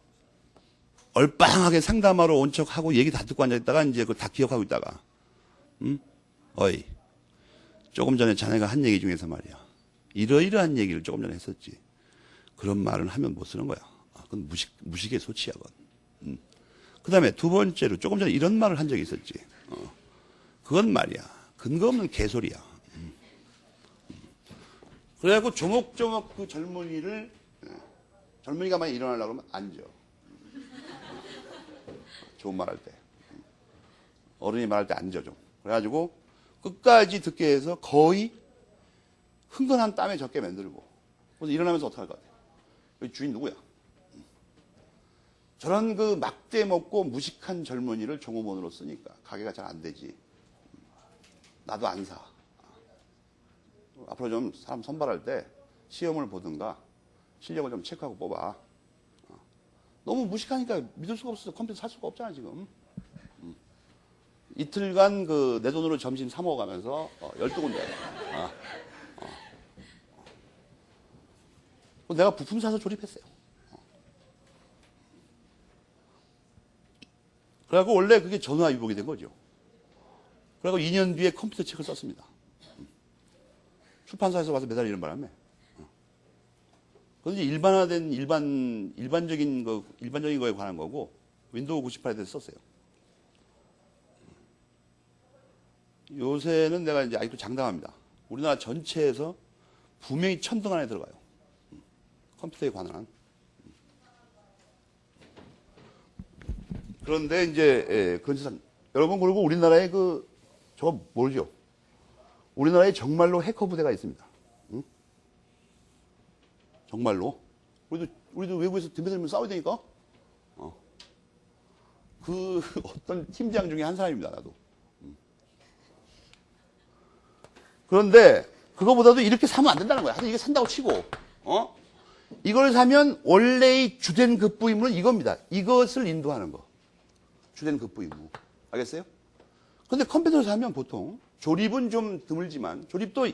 얼빵하게 상담하러 온 척하고 얘기 다 듣고 앉아있다가 이제 그걸 다 기억하고 있다가 어이 조금 전에 자네가 한 얘기 중에서 말이야 이러이러한 얘기를 조금 전에 했었지. 그런 말은 하면 못 쓰는 거야. 그건 무식의 소치야 그건. 그 다음에 두 번째로 조금 전에 이런 말을 한 적이 있었지. 그건 말이야 근거 없는 개소리야. 그래갖고 조목조목 그 젊은이가 많이 일어나려고 하면 앉아. 좋은 말 할 때. 어른이 말할 때 앉아 좀. 그래가지고 끝까지 듣게 해서 거의 흥건한 땀에 젖게 만들고. 그래서 일어나면서 어떡할 것 같아? 여기 주인 누구야? 저런 그 막대 먹고 무식한 젊은이를 종업원으로 쓰니까 가게가 잘 안 되지. 나도 안 사. 앞으로 좀 사람 선발할 때 시험을 보든가 실력을 좀 체크하고 뽑아. 너무 무식하니까 믿을 수가 없어서 컴퓨터 살 수가 없잖아 지금. 이틀간 그 내 돈으로 점심 사 먹어가면서 12군데. 내가 부품 사서 조립했어요. 그래갖고 원래 그게 전화위복이 된 거죠. 그래갖고 2년 뒤에 컴퓨터 책을 썼습니다. 출판사에서 와서 매달리는 바람에. 그건 이제 일반화된 일반적인 거에 관한 거고 윈도우 98에 대해서 썼어요. 요새는 내가 이제 아직도 장담합니다. 우리나라 전체에서 분명히 1000등 안에 들어가요. 컴퓨터에 관한. 그런데 이제 그런 세상 여러분 그리고 우리나라에 저거 모르죠? 우리나라에 정말로 해커 부대가 있습니다. 응? 정말로. 우리도 외국에서 덤벼들면 싸워야 되니까. 그 어떤 팀장 중에 한 사람입니다, 나도. 그런데 그거보다도 이렇게 사면 안 된다는 거야. 하여튼 이게 산다고 치고, 이걸 사면 원래의 주된 급부임은 이겁니다. 이것을 인도하는 거. 주된 급부임무. 알겠어요? 근데 컴퓨터를 사면 보통 조립은 좀 드물지만 조립도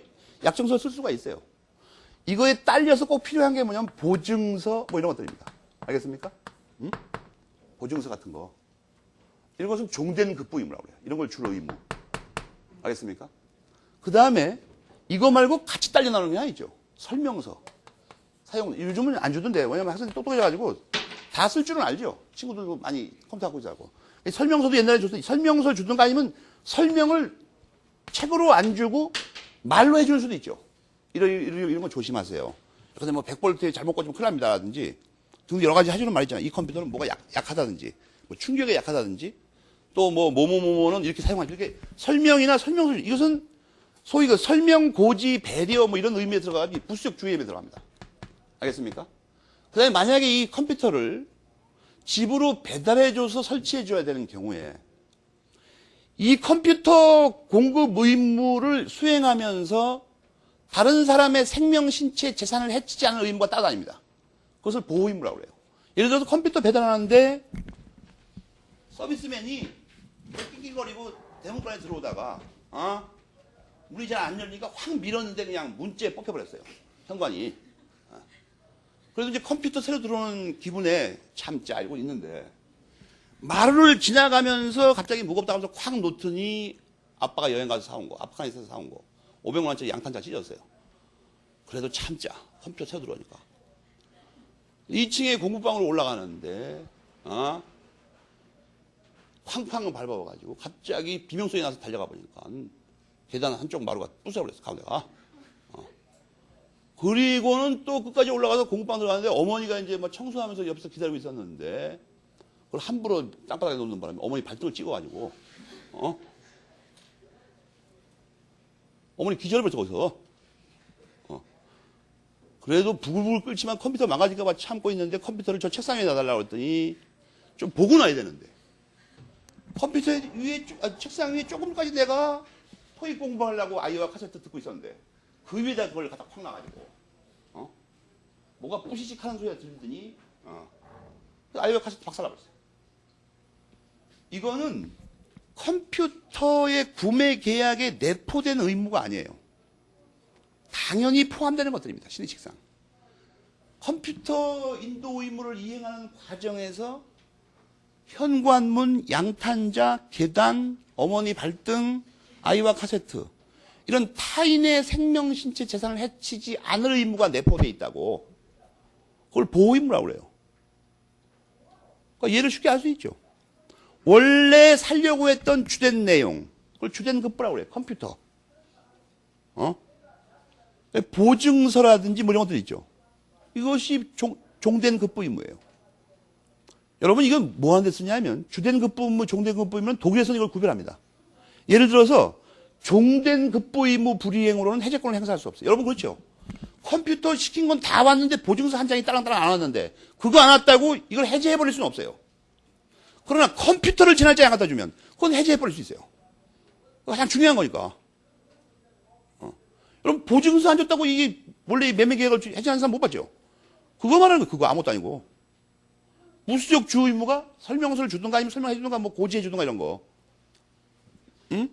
약정서 쓸 수가 있어요. 이거에 딸려서 꼭 필요한 게 뭐냐면 보증서 뭐 이런 것들입니다. 알겠습니까? 응? 보증서 같은 거. 이런 것은 종된 급부임이라고 그래요. 이런 걸 주로 의무. 알겠습니까? 그 다음에 이거 말고 같이 딸려 나오는 게 하나 있죠. 설명서. 사용. 요즘은 안 주던데. 왜냐면 학생들이 똑똑해가지고 다 쓸 줄은 알죠. 친구들도 많이 컴퓨터 갖고 있자고. 설명서도 옛날에 줬어요. 설명서 주던 거 아니면 설명을 책으로 안 주고 말로 해줄 수도 있죠. 이런 거 조심하세요. 근데 뭐 100볼트에 잘못 꽂으면 큰일 납니다라든지 등 여러 가지 해주는 말 있잖아요. 이 컴퓨터는 뭐가 약하다든지 뭐 충격에 약하다든지 또 뭐는 이렇게 사용하죠. 이렇게 설명이나 설명서 이것은 소위 그 설명, 고지, 배려 뭐 이런 의미에 들어가지 부수적 주의에 들어갑니다. 알겠습니까? 그 다음에 만약에 이 컴퓨터를 집으로 배달해줘서 설치해줘야 되는 경우에 이 컴퓨터 공급 의무를 수행하면서 다른 사람의 생명, 신체, 재산을 해치지 않을 의무가 따라다닙니다. 그것을 보호 의무라고 그래요. 예를 들어서 컴퓨터 배달하는데 서비스맨이 낑낑거리고 대문간에 들어오다가 문이 잘 안 열리니까 확 밀었는데 그냥 문째에 뽑혀버렸어요. 현관이. 그래도 이제 컴퓨터 새로 들어오는 기분에 참지 알고 있는데 마루를 지나가면서 갑자기 무겁다 하면서 콱 놓더니 아빠가 여행 가서 사온 거, 아프가니스탄에서 사온 거 500만 원짜리 양탄자 찢었어요. 그래도 참자. 컴퓨터 새로 들어오니까. 2층에 공부방으로 올라가는데 쾅쾅 밟아가지고 갑자기 비명소리 나서 달려가 보니까 계단 한쪽 마루가 부숴버렸어, 가운데가. 그리고는 또 끝까지 올라가서 공부방 들어가는데 어머니가 이제 막 청소하면서 옆에서 기다리고 있었는데 그걸 함부로 땅바닥에 놓는 바람에 어머니 발등을 찍어가지고 어머니 기절해버렸어 거기서. 그래도 부글부글 끓지만 컴퓨터 망가질까 봐 참고 있는데 컴퓨터를 저 책상에 놔달라고 했더니 좀 보고 놔야 되는데 컴퓨터 위에, 책상 위에 조금까지 내가 토익 공부하려고 아이와 카세트 듣고 있었는데, 그 위에다 그걸 갖다 콱 놔가지고, 뭐가 뿌시식 하는 소리가 들리더니, 아이와 카세트 박살나버렸어요. 이거는 컴퓨터의 구매 계약에 내포된 의무가 아니에요. 당연히 포함되는 것들입니다. 신의칙상. 컴퓨터 인도 의무를 이행하는 과정에서 현관문, 양탄자, 계단, 어머니 발등, 아이와 카세트 이런 타인의 생명, 신체, 재산을 해치지 않을 의무가 내포되어 있다고. 그걸 보호 의무라고 그래요. 그러니까 예를 쉽게 알 수 있죠. 원래 살려고 했던 주된 내용, 그걸 주된 급부라고 그래요. 컴퓨터. 보증서라든지 뭐 이런 것들 있죠. 이것이 종된 급부 의무예요. 여러분 이건 뭐 하는 데 쓰냐면 주된 급부 의무, 종된 급부 의무는 독일에서는 이걸 구별합니다. 예를 들어서 종된 급부 의무 불이행으로는 해제권을 행사할 수 없어요. 여러분 그렇죠? 컴퓨터 시킨 건 다 왔는데 보증서 한 장이 따랑따랑 안 왔는데 그거 안 왔다고 이걸 해제해버릴 수는 없어요. 그러나 컴퓨터를 지날짜리 안 갖다 주면 그건 해제해버릴 수 있어요. 가장 중요한 거니까. 여러분 보증서 안 줬다고 이게 원래 매매 계약을 해제하는 사람 못 봤죠? 그거 말하는 거 그거 아무것도 아니고. 무수적 주의 의무가 설명서를 주든가 아니면 설명해 주든가 뭐 고지해 주든가 이런 거. 응?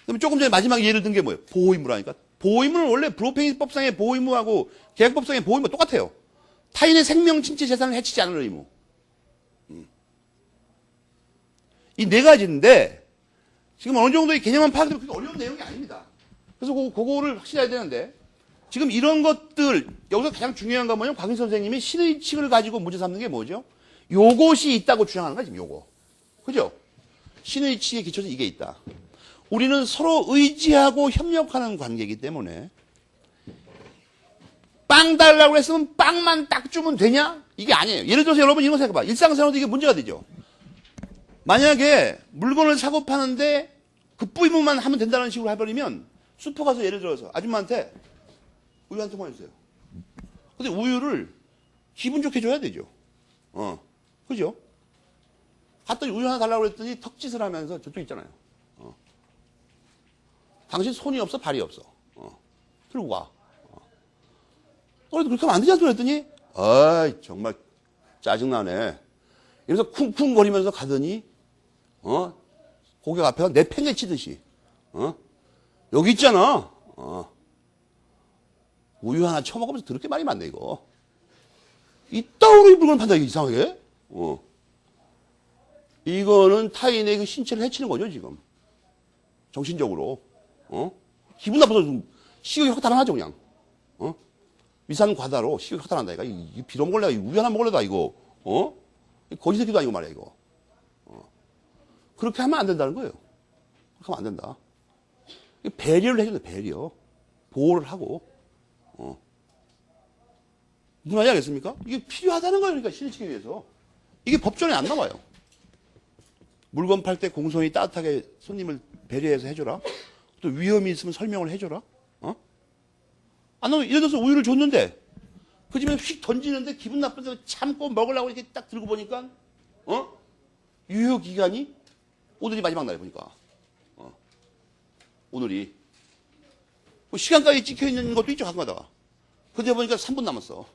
그럼 조금 전에 마지막에 예를 든 게 뭐예요? 보호 의무라니까. 보호 의무는 원래 불법행위법상의 보호 의무하고 계약법상의 보호 의무가 똑같아요. 타인의 생명, 신체, 재산을 해치지 않을 의무. 이 네 가지인데 지금 어느 정도의 개념만 파악되면 그렇게 어려운 내용이 아닙니다. 그래서 그거를 확실히 해야 되는데 지금 이런 것들 여기서 가장 중요한 건 뭐냐면 곽윤 선생님이 신의칙을 가지고 문제 삼는 게 뭐죠? 요것이 있다고 주장하는 거야 지금 요거. 그죠? 신의칙에 기초해서 이게 있다. 우리는 서로 의지하고 협력하는 관계이기 때문에 빵 달라고 했으면 빵만 딱 주면 되냐? 이게 아니에요. 예를 들어서 여러분 이런 거 생각해봐. 일상생활도 이게 문제가 되죠. 만약에 물건을 사고 파는데 급부 의무만 하면 된다는 식으로 해버리면 슈퍼 가서 예를 들어서 아줌마한테 우유 한 통만 주세요. 근데 우유를 기분 좋게 줘야 되죠. 그죠? 갔더니 우유 하나 달라고 그랬더니 턱짓을 하면서 저쪽 있잖아요. 당신 손이 없어, 발이 없어. 들고 와. 그래도 그렇게 하면 안 되지 않소? 그랬더니, 아이, 정말 짜증나네. 이러면서 쿵쿵거리면서 가더니, 고객 앞에서 내 팽개 치듯이, 여기 있잖아. 우유 하나 처먹으면서 그렇게 말이 많네, 이거. 이따위로 이 물건을 판다, 이게 이상하게? 이거는 타인의 그 신체를 해치는 거죠, 지금. 정신적으로. 기분 나빠서 식욕이 확 달아나죠, 그냥. 위산 과다로 식욕이 확 달아난다, 이거. 이 빌어 먹을래, 우유 하나 먹을래다, 이거. 거지 새끼도 아니고 말이야, 이거. 그렇게 하면 안 된다는 거예요. 그렇게 하면 안 된다. 배려를 해줘야 돼, 배려. 보호를 하고. 무슨 말인지 알겠습니까? 이게 필요하다는 거예요, 그러니까 신의칙에 위해서. 이게 법전에 안 나와요. 물건 팔 때 공손히 따뜻하게 손님을 배려해서 해줘라. 또 위험이 있으면 설명을 해줘라. 안 나오면 예를 들어서 우유를 줬는데 그 집에 휙 던지는데 기분 나쁜데 참고 먹으려고 이렇게 딱 들고 보니까 유효 기간이 오늘이 마지막 날에 보니까 오늘이 뭐 시간까지 찍혀 있는 것도 있죠 가끔가다가. 근데 보니까 3분 남았어.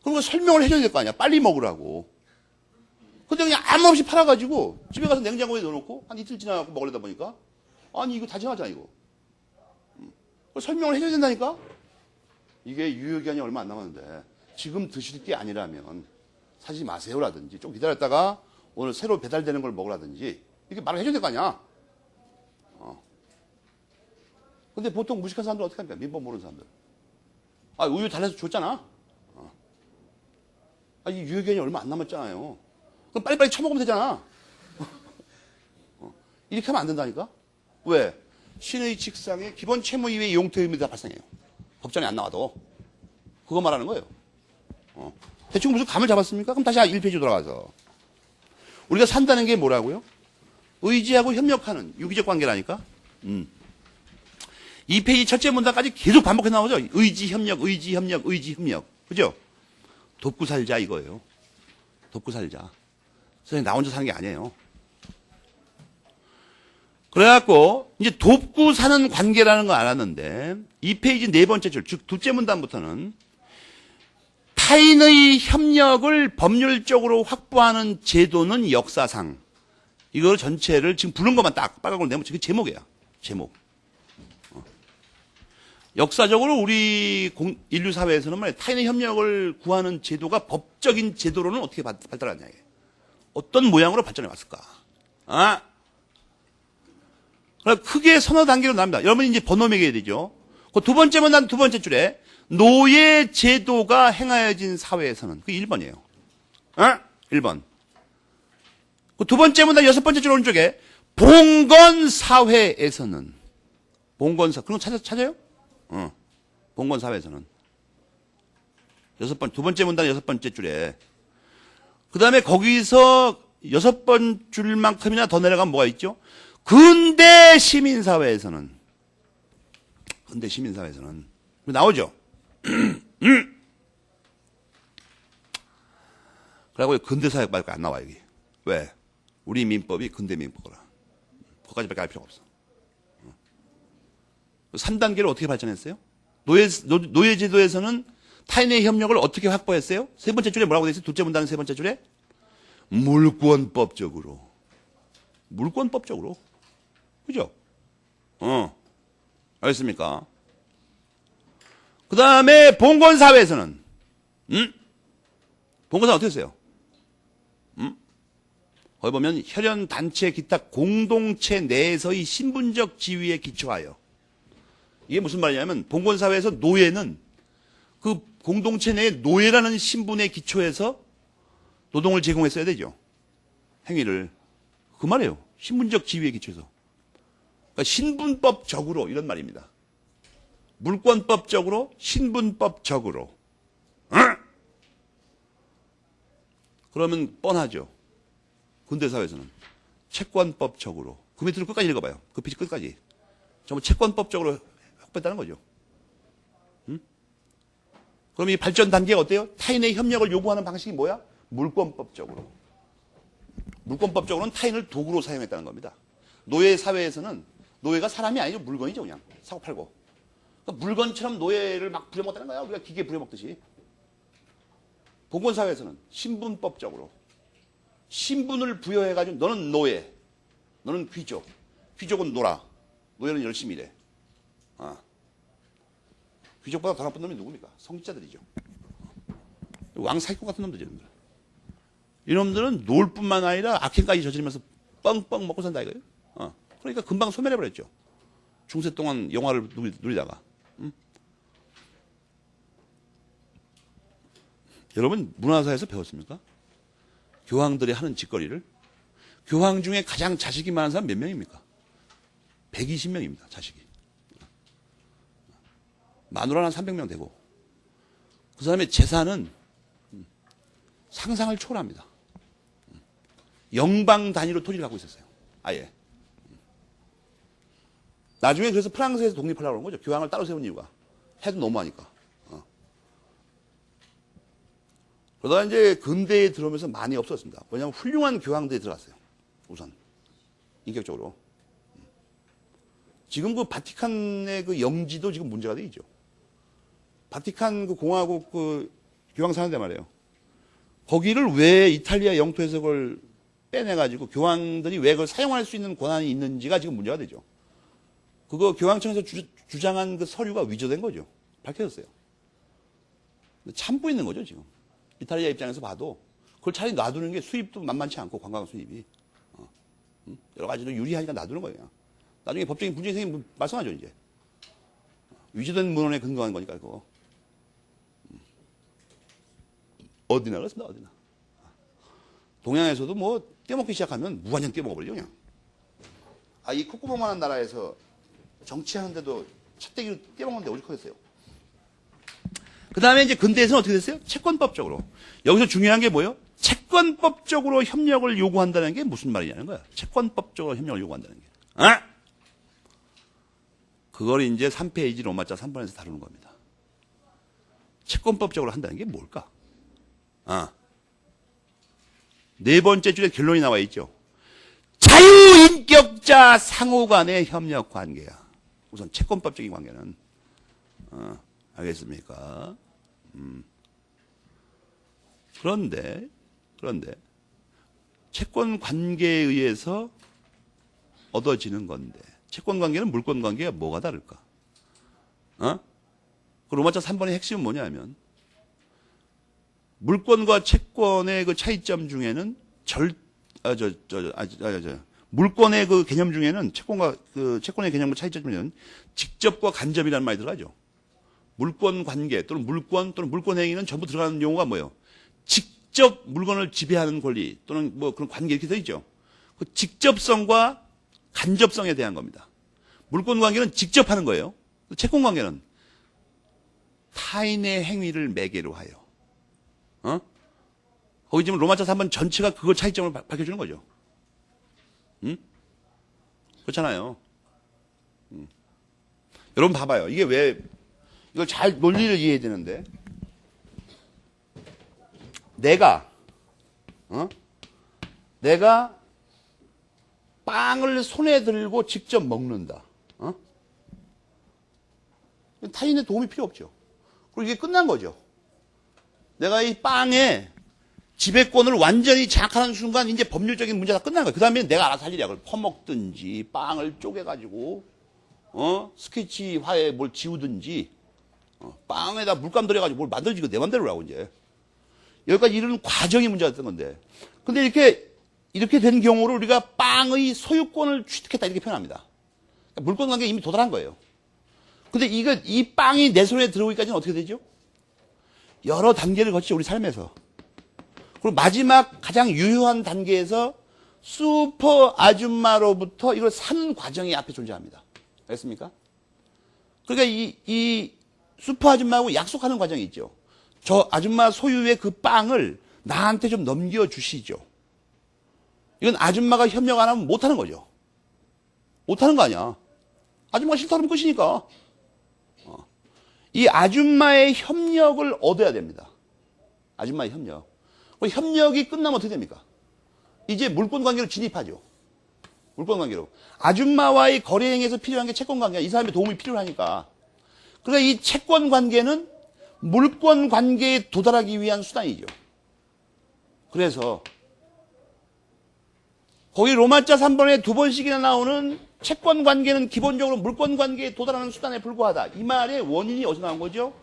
그러니까 설명을 해줘야 될 거 아니야. 빨리 먹으라고. 근데 그냥 아무 없이 팔아가지고 집에 가서 냉장고에 넣어놓고 한 이틀 지나고 먹으려다 보니까 아니 이거 다 지나잖아 이거. 설명을 해줘야 된다니까. 이게 유효기한이 얼마 안 남았는데 지금 드실 게 아니라면 사지 마세요라든지 좀 기다렸다가 오늘 새로 배달되는 걸 먹으라든지 이렇게 말을 해줘야 될 거 아니야. 근데 보통 무식한 사람들 어떻게 합니까? 민법 모르는 사람들. 아 우유 달래서 줬잖아. 이 유효기한이 얼마 안 남았잖아요. 그럼 빨리빨리 처먹으면 되잖아. 이렇게 하면 안 된다니까? 왜? 신의칙상의 기본 채무 이외의 용토 의무가 발생해요. 법전에 안 나와도. 그거 말하는 거예요. 대충 무슨 감을 잡았습니까? 그럼 다시 1페이지 돌아가서. 우리가 산다는 게 뭐라고요? 의지하고 협력하는 유기적 관계라니까? 2페이지 첫째 문단까지 계속 반복해 나오죠? 의지, 협력, 의지, 협력, 의지, 협력. 그죠? 돕고 살자 이거예요. 돕고 살자. 선생님 나 혼자 사는 게 아니에요. 그래갖고 이제 돕고 사는 관계라는 거 알았는데 이 페이지 네 번째 줄, 즉 둘째 문단부터는 타인의 협력을 법률적으로 확보하는 제도는 역사상 이거 전체를 지금 부른 것만 딱 빨간걸 내면 그 제목이야. 제목. 역사적으로 우리 인류 사회에서는 말이야 타인의 협력을 구하는 제도가 법적인 제도로는 어떻게 발달하냐 이게. 어떤 모양으로 발전해 왔을까? 아? 크게 서너 단계로 나옵니다. 여러분 이제 번호 매겨야 되죠. 그 두 번째 문단 두 번째 줄에 노예 제도가 행하여진 사회에서는 그 1번이에요. 어? 1번. 그 두 번째 문단 여섯 번째 줄 오른쪽에 봉건 사회에서는 봉건사 그런 거 찾아요? 봉건 사회에서는 두 번째 문단 여섯 번째 줄에 그다음에 거기서 여섯 번 줄만큼이나 더 내려가면 뭐가 있죠? 근대 시민사회에서는 나오죠. 그리고 근대사회밖에 안 나와 여기. 왜? 우리 민법이 근대 민법이라. 거기까지밖에 알 필요가 없어. 3단계를 어떻게 발전했어요? 노예제도에서는 타인의 협력을 어떻게 확보했어요? 세 번째 줄에 뭐라고 돼 있어요? 둘째 문단은 세 번째 줄에 물권법적으로. 그죠? 알겠습니까? 그 다음에 봉건사회에서는, 봉건사회 어떻게 했어요? 거기 보면 혈연, 단체, 기타 공동체 내에서의 신분적 지위에 기초하여. 이게 무슨 말이냐면, 봉건사회에서 노예는 그 공동체 내에 노예라는 신분에 기초해서 노동을 제공했어야 되죠. 행위를. 그 말이에요. 신분적 지위에 기초해서. 그러니까 신분법적으로 이런 말입니다. 물권법적으로, 신분법적으로. 그러면 뻔하죠. 근대사회에서는. 채권법적으로. 그 밑으로 끝까지 읽어봐요. 그 빛이 끝까지. 전부 채권법적으로 확보했다는 거죠. 그럼 이 발전 단계가 어때요? 타인의 협력을 요구하는 방식이 뭐야? 물권법적으로. 물권법적으로는 타인을 도구로 사용했다는 겁니다. 노예 사회에서는 노예가 사람이 아니죠. 물건이죠. 그냥 사고 팔고. 그러니까 물건처럼 노예를 막 부려먹다는 거야. 우리가 기계 부려먹듯이. 봉건사회에서는 신분법적으로. 신분을 부여해가지고 너는 노예, 너는 귀족. 귀족은 놀아. 노예는 열심히 일해. 귀족보다 더 나쁜 놈이 누굽니까? 성직자들이죠. 왕사기꾼 같은 놈들이죠. 이놈들은 놀 뿐만 아니라 악행까지 저지르면서 뻥뻥 먹고 산다 이거예요. 그러니까 금방 소멸해버렸죠. 중세 동안 영화를 누리다가. 여러분 문화사에서 배웠습니까? 교황들이 하는 짓거리를. 교황 중에 가장 자식이 많은 사람 몇 명입니까? 120명입니다. 자식이. 마누라는 300명 되고 그 사람의 재산은 상상을 초월합니다. 영방 단위로 토지를 갖고 있었어요. 아예. 나중에 그래서 프랑스에서 독립하려고 그런 거죠. 교황을 따로 세운 이유가. 해도 너무하니까. 그러다가 이제 근대에 들어오면서 많이 없어졌습니다. 왜냐하면 훌륭한 교황들이 들어갔어요. 우선. 인격적으로. 지금 그 바티칸의 그 영지도 지금 문제가 돼 있죠. 바티칸 그 공화국 그 교황 사는데 말이에요. 거기를 왜 이탈리아 영토에서 그걸 빼내가지고 교황들이 왜 그걸 사용할 수 있는 권한이 있는지가 지금 문제가 되죠. 그거 교황청에서 주장한 그 서류가 위조된 거죠. 밝혀졌어요. 참고 있는 거죠, 지금. 이탈리아 입장에서 봐도 그걸 차라리 놔두는 게 수입도 만만치 않고 관광 수입이. 여러 가지로 유리하니까 놔두는 거예요. 나중에 법적인 문제가 생기면 말씀하죠, 이제. 위조된 문헌에 근거한 거니까, 그거. 어디나 그렇습니다, 어디나. 동양에서도 뭐, 떼먹기 시작하면 무한정 떼먹어버리죠, 그냥. 이 콧구멍만한 나라에서 정치하는데도 찻대기로 떼먹는데 오죽하겠어요. 그 다음에 이제 근대에서는 어떻게 됐어요? 채권법적으로. 여기서 중요한 게 뭐예요? 채권법적으로 협력을 요구한다는 게 무슨 말이냐는 거야. 채권법적으로 협력을 요구한다는 게. 그걸 이제 3페이지 로마자 3번에서 다루는 겁니다. 채권법적으로 한다는 게 뭘까? 네 번째 줄에 결론이 나와 있죠. 자유인격자 상호 간의 협력 관계야. 우선 채권법적인 관계는. 알겠습니까? 그런데 채권 관계에 의해서 얻어지는 건데 채권 관계는 물권 관계가 뭐가 다를까? 그 로마자 3번의 핵심은 뭐냐면 물권과 채권의 그 차이점 중에는 물권의 그 개념 중에는 채권과 그 채권의 개념과 차이점 중에는 직접과 간접이라는 말이 들어가죠. 물권 관계 또는 물권 또는 물권 행위는 전부 들어가는 용어가 뭐예요? 직접 물건을 지배하는 권리 또는 뭐 그런 관계 이렇게 되어 있죠. 그 직접성과 간접성에 대한 겁니다. 물권 관계는 직접 하는 거예요. 채권 관계는 타인의 행위를 매개로 하여. 거기 지금 로마자 3번 전체가 그거 차이점을 밝혀주는 거죠. 그렇잖아요. 여러분 봐봐요. 이게 왜 이걸 잘 논리를 이해해야 되는데 내가 빵을 손에 들고 직접 먹는다. 타인의 도움이 필요 없죠. 그리고 이게 끝난 거죠. 내가 이 빵에 지배권을 완전히 장악하는 순간 이제 법률적인 문제가 끝난 거야. 그 다음에 내가 알아서 할 일이야. 그걸 퍼먹든지 빵을 쪼개가지고 스케치화에 뭘 지우든지 빵에다 물감 들여가지고 뭘 만들지 내 맘대로 하고 이제 여기까지 이르는 과정이 문제가 됐던 건데 근데 이렇게 된 경우를 우리가 빵의 소유권을 취득했다 이렇게 표현합니다. 그러니까 물권 관계에 이미 도달한 거예요. 근데 이 빵이 내 손에 들어오기까지는 어떻게 되죠? 여러 단계를 거치죠, 우리 삶에서. 그리고 마지막 가장 유효한 단계에서 슈퍼 아줌마로부터 이걸 사는 과정이 앞에 존재합니다. 알겠습니까? 그러니까 이 슈퍼 아줌마하고 약속하는 과정이 있죠. 저 아줌마 소유의 그 빵을 나한테 좀 넘겨주시죠. 이건 아줌마가 협력 안 하면 못하는 거죠. 못하는 거 아니야. 아줌마가 싫다 그러면 끝이니까. 이 아줌마의 협력을 얻어야 됩니다. 아줌마의 협력. 협력이 끝나면 어떻게 됩니까? 이제 물권 관계로 진입하죠. 물권 관계로. 아줌마와의 거래 행위에서 필요한 게 채권 관계야. 이 사람의 도움이 필요하니까. 그러니까 이 채권 관계는 물권 관계에 도달하기 위한 수단이죠. 그래서 거기 로마자 3번에 2번씩이나 나오는 채권 관계는 기본적으로 물권 관계에 도달하는 수단에 불과하다. 이 말의 원인이 어디서 나온 거죠?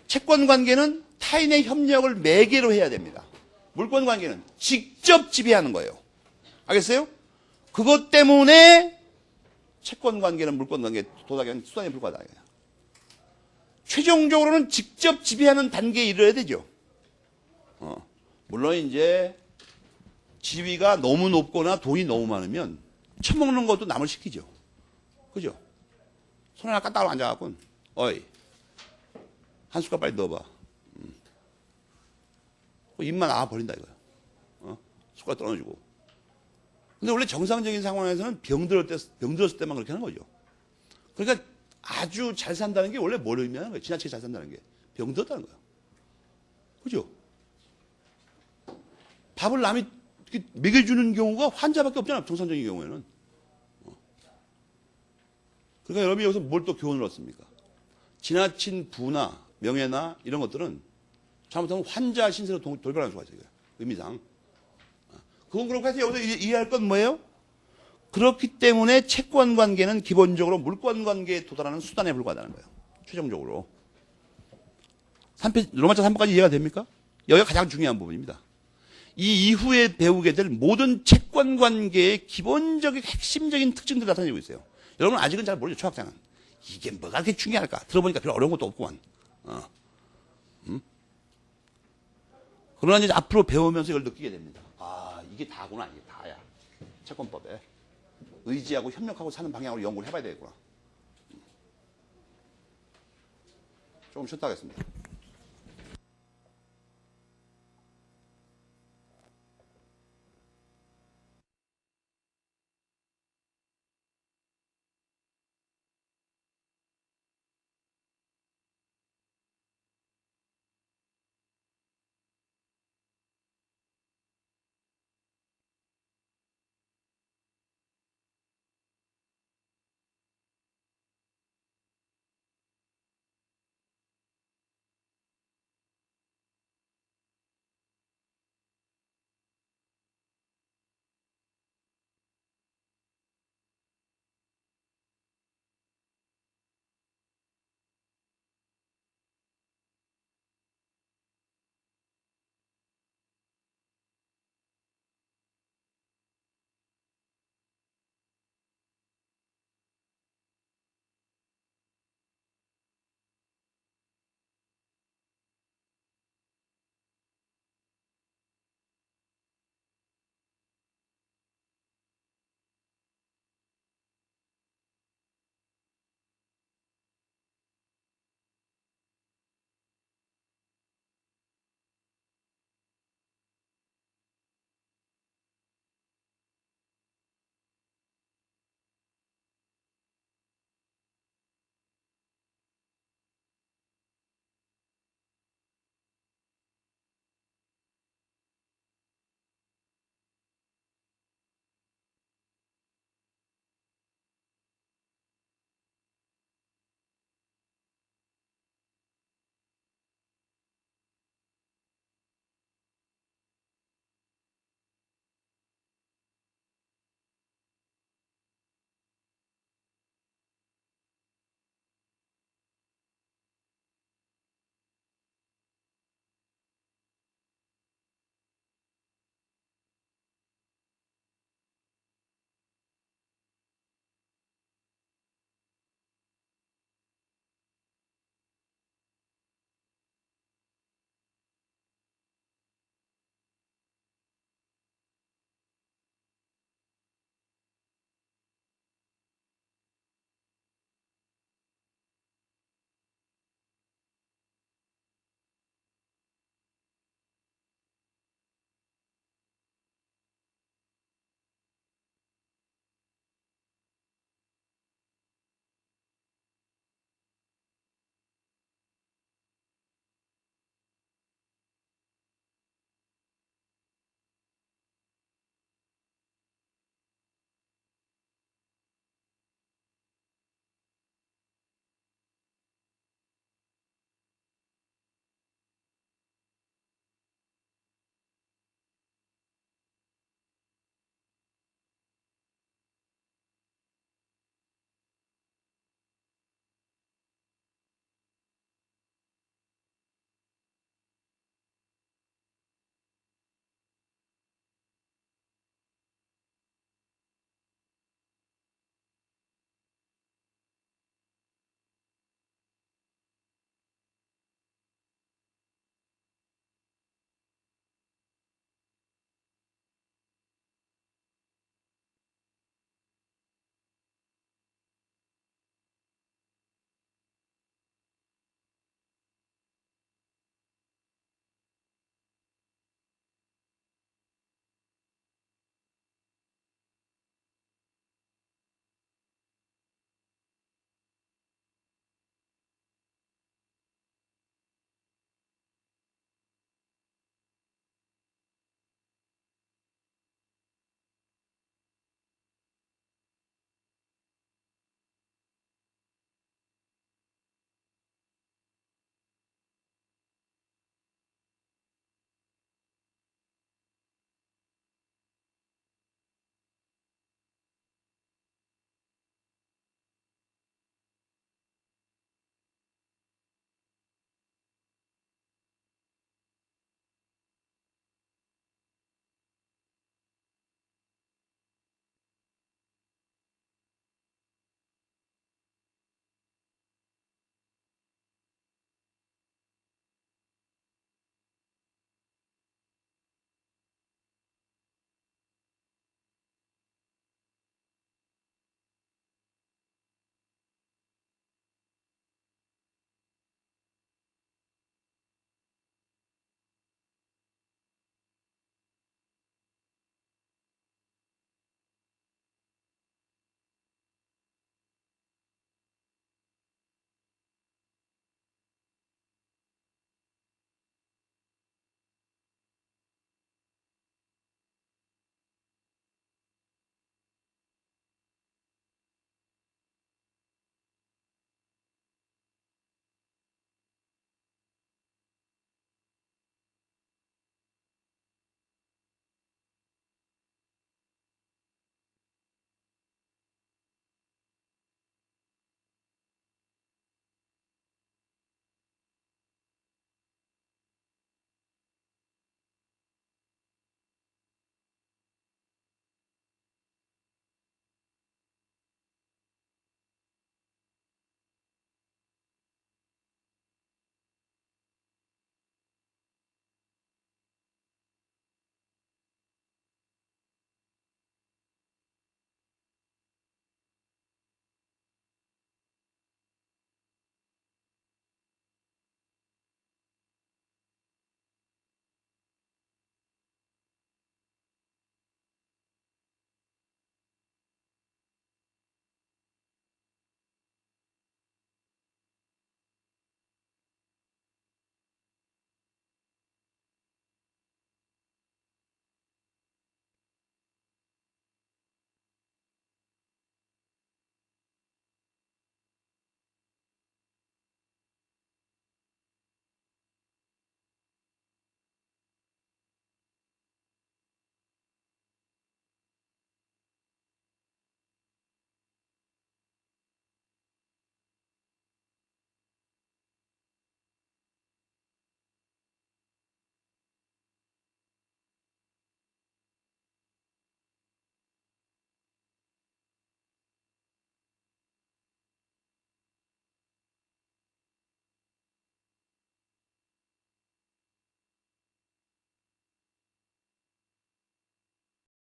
채권 관계는 타인의 협력을 매개로 해야 됩니다. 물권 관계는 직접 지배하는 거예요. 알겠어요? 그것 때문에 채권 관계는 물권 관계에 도달하는 수단에 불과하다. 최종적으로는 직접 지배하는 단계에 이르러야 되죠. 물론 이제 지위가 너무 높거나 돈이 너무 많으면 처먹는 것도 남을 시키죠. 그죠? 손 하나 까딱하고 앉아갖고 어이 한 숟갈 빨리 넣어봐. 입만 버린다 이거야. 숟갈 떨어주고. 근데 원래 정상적인 상황에서는 병들었을 때만 그렇게 하는 거죠. 그러니까 아주 잘 산다는 게 원래 뭘 의미하는 거예요? 지나치게 잘 산다는 게 병들었다는 거야. 그죠? 밥을 남이 먹여주는 경우가 환자밖에 없잖아. 정상적인 경우에는. 그러니까 여러분이 여기서 뭘 또 교훈을 얻습니까? 지나친 부나 명예나 이런 것들은 잘못하면 환자 신세로 돌변할 수가 있어요. 의미상. 그건 그렇고 해서 여기서 이해할 건 뭐예요? 그렇기 때문에 채권 관계는 기본적으로 물권 관계에 도달하는 수단에 불과하다는 거예요. 최종적으로. 로마자 3번까지 이해가 됩니까? 여기가 가장 중요한 부분입니다. 이 이후에 배우게 될 모든 채권 관계의 기본적인 핵심적인 특징들이 나타내고 있어요. 여러분 아직은 잘 모르죠, 초학생은. 이게 뭐가 그렇게 중요할까? 들어보니까 별로 어려운 것도 없구만. 그러나 이제 앞으로 배우면서 이걸 느끼게 됩니다. 아, 이게 다구나. 이게 다야. 채권법에. 의지하고 협력하고 사는 방향으로 연구를 해봐야 되겠구나. 조금 쉬었다 하겠습니다.